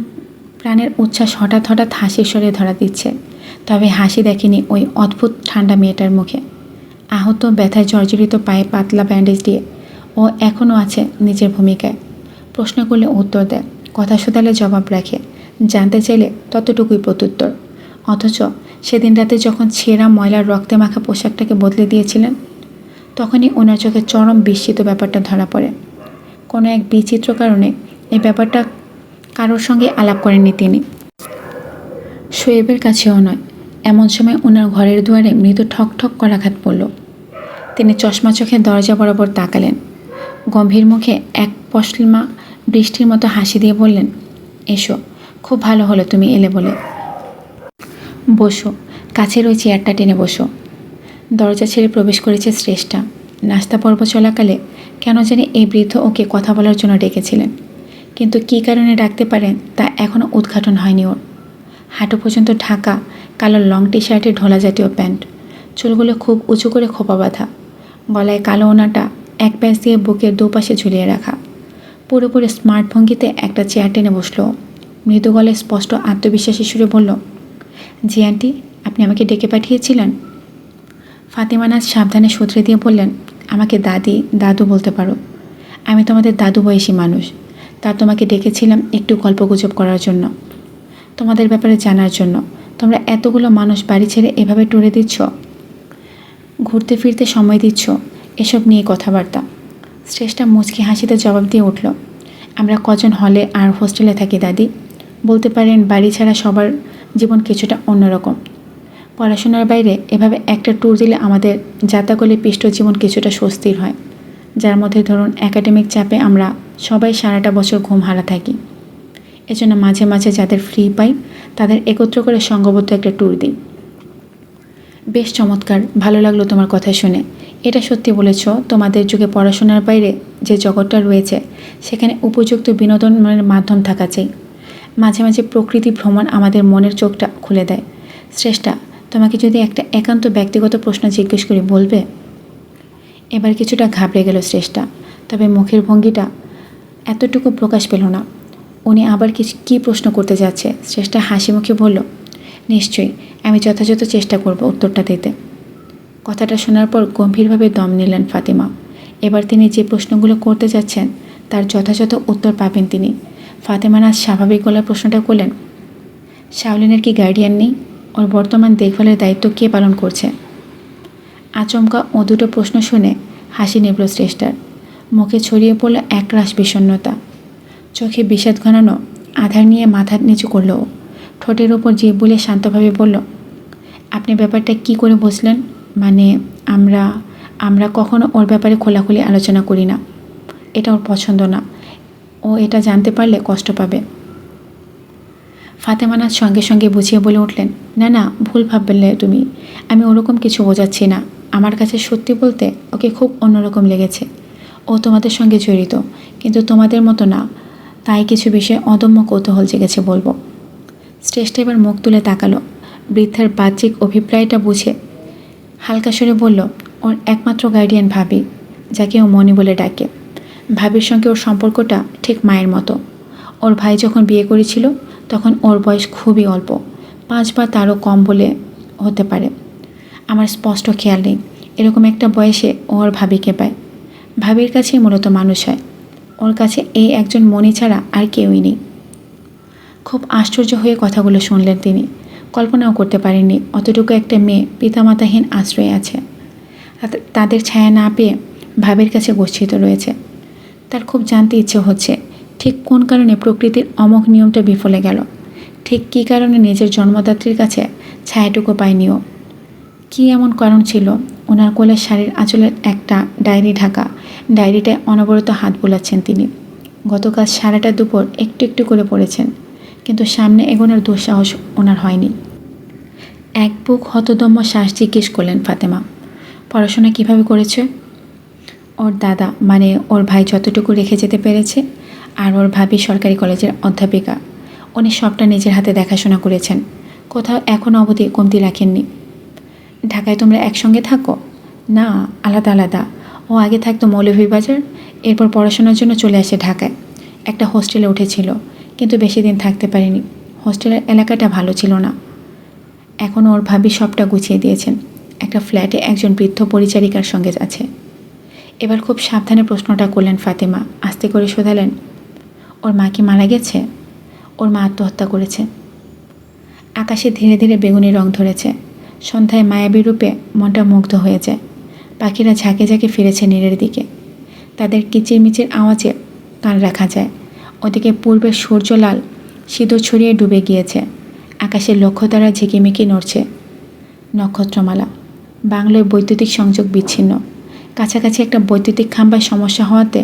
প্রাণের উচ্ছ্বাস হঠাৎ হঠাৎ হাসির স্বরে ধরা দিচ্ছে, তবে হাসি দেখেনি ওই অদ্ভুত ঠান্ডা মেয়েটার মুখে। আহত ব্যথায় জর্জরিত পায়ে পাতলা ব্যান্ডেজ দিয়ে ও এখনও আছে নিজের ভূমিকায়। প্রশ্ন করলে উত্তর দেয়, কথা শোধালে জবাব রাখে, জানতে চাইলে ততটুকুই প্রত্যুত্তর। অথচ সেদিন রাতে যখন ছেঁড়া ময়লার রক্তে মাখা পোশাকটাকে বদলে দিয়েছিলেন, তখনই ওনার চোখে চরম বিস্মিত ব্যাপারটা ধরা পড়ে। কোনো এক বিচিত্র কারণে এই ব্যাপারটা কারোর সঙ্গে আলাপ করেননি তিনি, শোয়েবের কাছেও নয়। এমন সময় ওনার ঘরের দুয়ারে মৃদু ঠক ঠক করা আঘাত পড়ল। তিনি চশমা চোখে দরজা বরাবর তাকালেন। গম্ভীর মুখে এক পশমা বৃষ্টির মতো হাসি দিয়ে বললেন, এসো, খুব ভালো হলো তুমি এলে বলে। বসো, কাছের ওই চেয়ারটা টেনে বসো। দরজা ছেড়ে প্রবেশ করেছে শ্রেষ্ঠা। নাস্তা পর্ব চলাকালে কেন জানি এই বৃদ্ধ ওকে কথা বলার জন্য ডেকেছিলেন, কিন্তু কী কারণে ডাকতে পারেন তা এখনও উদ্ঘাটন হয়নি ওর। হাঁটু পর্যন্ত ঢাকা কালো লং টি শার্টে ঢোলা জাতীয় প্যান্ট, চুলগুলো খুব উঁচু করে খোপা বাঁধা, গলায় কালো ওনাটা এক প্যাঁচ দিয়ে বুকের দুপাশে ঝুলিয়ে রাখা। পুরোপুরি স্মার্ট ভঙ্গিতে একটা চেয়ার টেনে বসলো। মৃদু গলায় স্পষ্ট আত্মবিশ্বাসী সুরে বলল, জি আন্টি, আপনি আমাকে ডেকে পাঠিয়েছিলেন? ফাতেমা নাজ সাবধানে শুধরে দিয়ে বললেন, আমাকে দাদি দাদু বলতে পারো। আমি তোমাদের দাদু বয়সী মানুষ। তা তোমাকে ডেকেছিলাম একটু গল্পগুজব করার জন্য, তোমাদের ব্যাপারে জানার জন্য। তোমরা এতগুলো মানুষ বাড়ি ছেড়ে এভাবে টুরে দিচ্ছ, ঘুরতে ফিরতে সময় দিচ্ছ, এসব নিয়ে কথাবার্তা। শ্রেষ্ঠা মুচকি হাসিতে জবাব দিয়ে উঠল, আমরা কজন হলে আর হোস্টেলে থাকি দাদি। বলতে পারেন বাড়ি ছাড়া সবার জীবন কিছুটা অন্যরকম। পড়াশোনার বাইরে এভাবে একটা ট্যুর দিলে আমাদের যাতাকলে পিষ্ট জীবন কিছুটা স্বস্তির হয়, যার মধ্যে ধরুন একাডেমিক চাপে আমরা সবাই সারাটা বছর ঘুম হারা থাকি। এজন্য মাঝে মাঝে যাদের ফ্রি পাই তাদের একত্র করে সঙ্গবদ্ধ একটা ট্যুর দিই। বেশ চমৎকার, ভালো লাগলো তোমার কথা শুনে। এটা সত্যি বলেছ, তোমাদের যুগে পড়াশোনার বাইরে যে জগৎটা রয়েছে সেখানে উপযুক্ত বিনোদনের মাধ্যম থাকা চাই। মাঝে মাঝে প্রকৃতি ভ্রমণ আমাদের মনের চোখটা খুলে দেয়। শ্রেষ্ঠা, তোমাকে যদি একটা একান্ত ব্যক্তিগত প্রশ্ন জিজ্ঞেস করি বলবে? এবার কিছুটা ঘাবড়ে গেল শ্রেষ্ঠা, তবে মুখের ভঙ্গিটা এতটুকু প্রকাশ পেল না। উনি আবার কী প্রশ্ন করতে যাচ্ছে। শ্রেষ্ঠা হাসি মুখে বলল, নিশ্চয়ই, আমি যথাযথ চেষ্টা করব উত্তরটা দিতে। কথাটা শোনার পর গম্ভীরভাবে দম নিলেন ফাতেমা। এবার তিনি যে প্রশ্নগুলো করতে যাচ্ছেন তার যথাযথ উত্তর পাবেন তিনি। ফাতেমা নাজ স্বাভাবিক গলায় প্রশ্নটা করলেন, শাওলিনের কি গার্ডিয়ান নেই? ওর বর্তমান দেখভালের দায়িত্ব কে পালন করছে? আচমকা ও দুটো প্রশ্ন শুনে হাসি নিভল শ্রেষ্ঠার। মুখে ছড়িয়ে পড়ল একরাশ বিষণ্ণতা। চোখে বিষাদ ঘনানো আধার নিয়ে মাথা নিচু করল ও। ঠোঁটের ওপর জিভ বুলিয়ে শান্তভাবে বলল, আপনি ব্যাপারটা কি করে বুঝলেন? মানে আমরা কখনো ওর ব্যাপারে খোলাখুলি আলোচনা করি না। এটা ওর পছন্দ না, ও এটা জানতে পারলে কষ্ট পাবে। ফাতেমা নাজ সঙ্গে সঙ্গে বুঝিয়ে বলে উঠলেন, না না, ভুল ভাবলে তুমি, আমি ওরকম কিছু বোঝাচ্ছি না। আমার কাছে সত্যি বলতে ওকে খুব অন্যরকম লেগেছে। ও তোমাদের সঙ্গে জড়িত, কিন্তু তোমাদের মতো না, তাই কিছু বিষয়ে অদম্য কৌতূহল জেগেছে বলবো। শ্রেষ্ঠ এবার মুখ তুলে তাকালো। বৃদ্ধার বাহ্যিক অভিপ্রায়টা বুঝে হালকা স্বরে বলল, ওর একমাত্র গার্ডিয়ান ভাবি, যাকে ও মনি বলে ডাকে। ভাবির সঙ্গে ওর সম্পর্কটা ঠিক মায়ের মতো। ওর ভাই যখন বিয়ে করেছিল তখন ওর বয়স খুবই অল্প, 5 বা তারও কম বলে হতে পারে। আমার স্পষ্ট খেয়াল নেই। এরকম একটা বয়সে ও ওর ভাবিকে পায়। ভাবির কাছেই মূলত মানুষ হয়। ওর কাছে এই একজন মনি ছাড়া আর কেউই নেই। খুব আশ্চর্য হয়ে কথাগুলো শুনলেন তিনি। কল্পনাও করতে পারেননি অতটুকু একটা মেয়ে পিতামাতাহীন আশ্রয়ে আছে, তাদের ছায়া না পেয়ে ভাবির কাছে গচ্ছিত রয়েছে। তার খুব জানতে ইচ্ছে হচ্ছে ঠিক কোন কারণে প্রকৃতির অমোঘ নিয়মটা বিফলে গেল, ঠিক কী কারণে নিজের জন্মদাত্রীর কাছে ছায়াটুকু পায়নিও। কী এমন কারণ ছিল? ওনার কোলের শাড়ির আঁচলের একটা ডায়েরি ঢাকা, ডায়েরিটায় অনবরত হাত বোলাচ্ছেন তিনি। গতকাল সারাটা দুপুর একটু একটু করে পড়েছেন, কিন্তু সামনে এগোনোর দুঃসাহস ওনার হয়নি। এক বুক হতদম্য শ্বাস জিজ্ঞেস করলেন ফাতেমা, পড়াশোনা কিভাবে করেছে? ওর দাদা মানে ওর ভাই যতটুকু রেখে যেতে পেরেছে, আর ওর ভাবি সরকারি কলেজের অধ্যাপিকা। উনি সবটা নিজের হাতে দেখাশোনা করেছেন, কোথাও এখনও অবধি কমতি রাখেননি। ঢাকায় তোমরা একসঙ্গে থাকো? না, আলাদা আলাদা। ও আগে থাকতো মৌলভীবাজার, এরপর পড়াশোনার জন্য চলে আসে ঢাকায়। একটা হোস্টেলে উঠেছিল, কিন্তু বেশি দিন থাকতে পারিনি। হোস্টেলের এলাকাটা ভালো ছিল না। এখন ওর ভাবি সবটা গুছিয়ে দিয়েছেন, একটা ফ্ল্যাটে একজন বৃদ্ধ পরিচারিকার সঙ্গে আছে। এবার খুব সাবধানে প্রশ্নটা করলেন ফাতেমা, আস্তে করে শোধালেন, ওর মা কি মারা গেছে? ওর মা আত্মহত্যা করেছে। আকাশে ধীরে ধীরে বেগুনি রং ধরেছে। সন্ধ্যায় মায়াবী রূপে মনটা মুগ্ধ হয়ে যায়। পাখিরা ঝাঁকে ঝাঁকে ফিরেছে নীরের দিকে। তাদের কিচিরমিচির আওয়াজে কান রাখা যায়। ওদিকে পূর্বের সূর্যলাল সিঁদুর ছড়িয়ে ডুবে গিয়েছে। আকাশের লক্ষ্যতারা ঝিকিমিকি নড়ছে। নক্ষত্রমালা। বাংলায় বৈদ্যুতিক সংযোগ বিচ্ছিন্ন। কাছাকাছি একটা বৈদ্যুতিক খাম্বায় সমস্যা হওয়াতে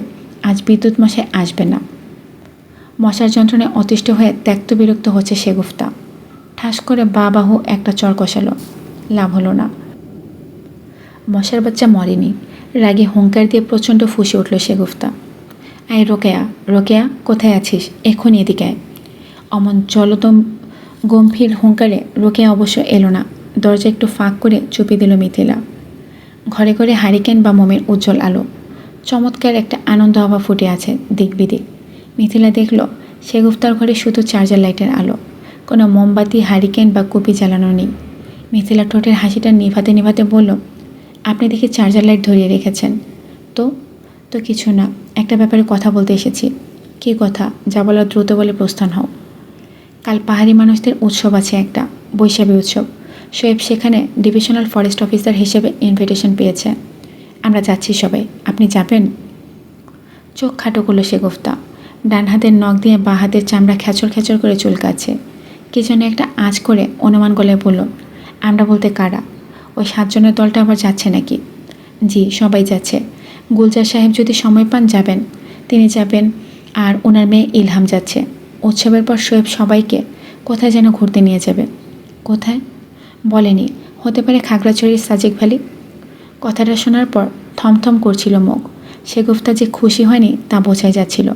আজ বিদ্যুৎ মশাই আসবে না। মশার যন্ত্রণায় অতিষ্ঠ হয়ে ত্যক্ত বিরক্ত হচ্ছে শেগুফতা। ঠাস করে বাহু একটা চর কষালো, লাভ হলো না। মশার বাচ্চা মরেনি। রাগে হুঙ্কার দিয়ে প্রচণ্ড ফুঁসে উঠল শেগুফতা। আয় রোকেয়া, রোকেয়া কোথায় আছিস? এক্ষুনি এদিকে আয়। অমন জলদম গম্ভীর হুঙ্কারে রোকেয়া অবশ্য এলো না। দরজা একটু ফাঁক করে চুপি দিল মিথিলা। ঘরে ঘরে হারিকেন বা মোমের উজ্জ্বল আলো। চমৎকার একটা আনন্দ হাওয়া ফুটে আছে দিক বিদিক। মিথিলা দেখল শেগুফতার ঘরে শুধু চার্জার লাইটের আলো, কোনো মোমবাতি, হারিকেন বা কুপি জ্বালানো নেই। মিথিলা ঠোঁটের হাসিটা নিভাতে নিভাতে বলল, আপনি দেখি চার্জার লাইট ধরিয়ে রেখেছেন। তো তো কিছু না, একটা ব্যাপারে কথা বলতে এসেছি। কী কথা? যা বলার দ্রুত বলে প্রস্থান হও। কাল পাহাড়ি মানুষদের উৎসব আছে, একটা বৈশাখী উৎসব। শোয়েব সেখানে ডিভিশনাল ফরেস্ট অফিসার হিসেবে ইনভিটেশন পেয়েছে। আমরা যাচ্ছি সবাই, আপনি যাবেন? চোখ খাটো করলো শেগুফতা। ডান হাতের নখ দিয়ে বাঁ হাতের চামড়া খেচর খেচর করে চুলকাচ্ছে। কি যেন একটা আঁচ করে অনুমান গলায় বলল, আমরা বলতে কারা? ওই 7 জনের দলটা আবার যাচ্ছে নাকি? জি, সবাই যাচ্ছে। গুলজার সাহেব যদি সময় পান যাবেন। তিনি যাবেন, আর ওনার মেয়ে ইলহাম যাচ্ছে। উৎসবের পর শোয়েব সবাইকে কোথায় যেন ঘুরতে নিয়ে যাবে। কোথায় বলেনি, হতে পারে খাগড়াছড়ির সাজেক ভ্যালি। কথাটা শোনার পর থমথম করছিল মুখ। শেগুফতা যে খুশি হয়নি তা বোঝাই যাচ্ছিল,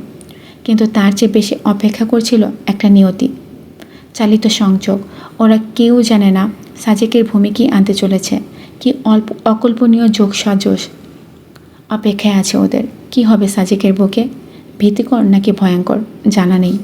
কিন্তু তার চেয়ে বেশি অপেক্ষা করছিল একটা নিয়তি, চালিত সংযোগ। ওরা কেউ জানে না সাজেকের ভূমি কী আনতে চলেছে, কি অকল্পনীয় যোগ সাজস অপেক্ষায় আছে ওদের। কি হবে সাজেকের বুকে? ভীতিকর নাকি ভয়ঙ্কর জানা নেই।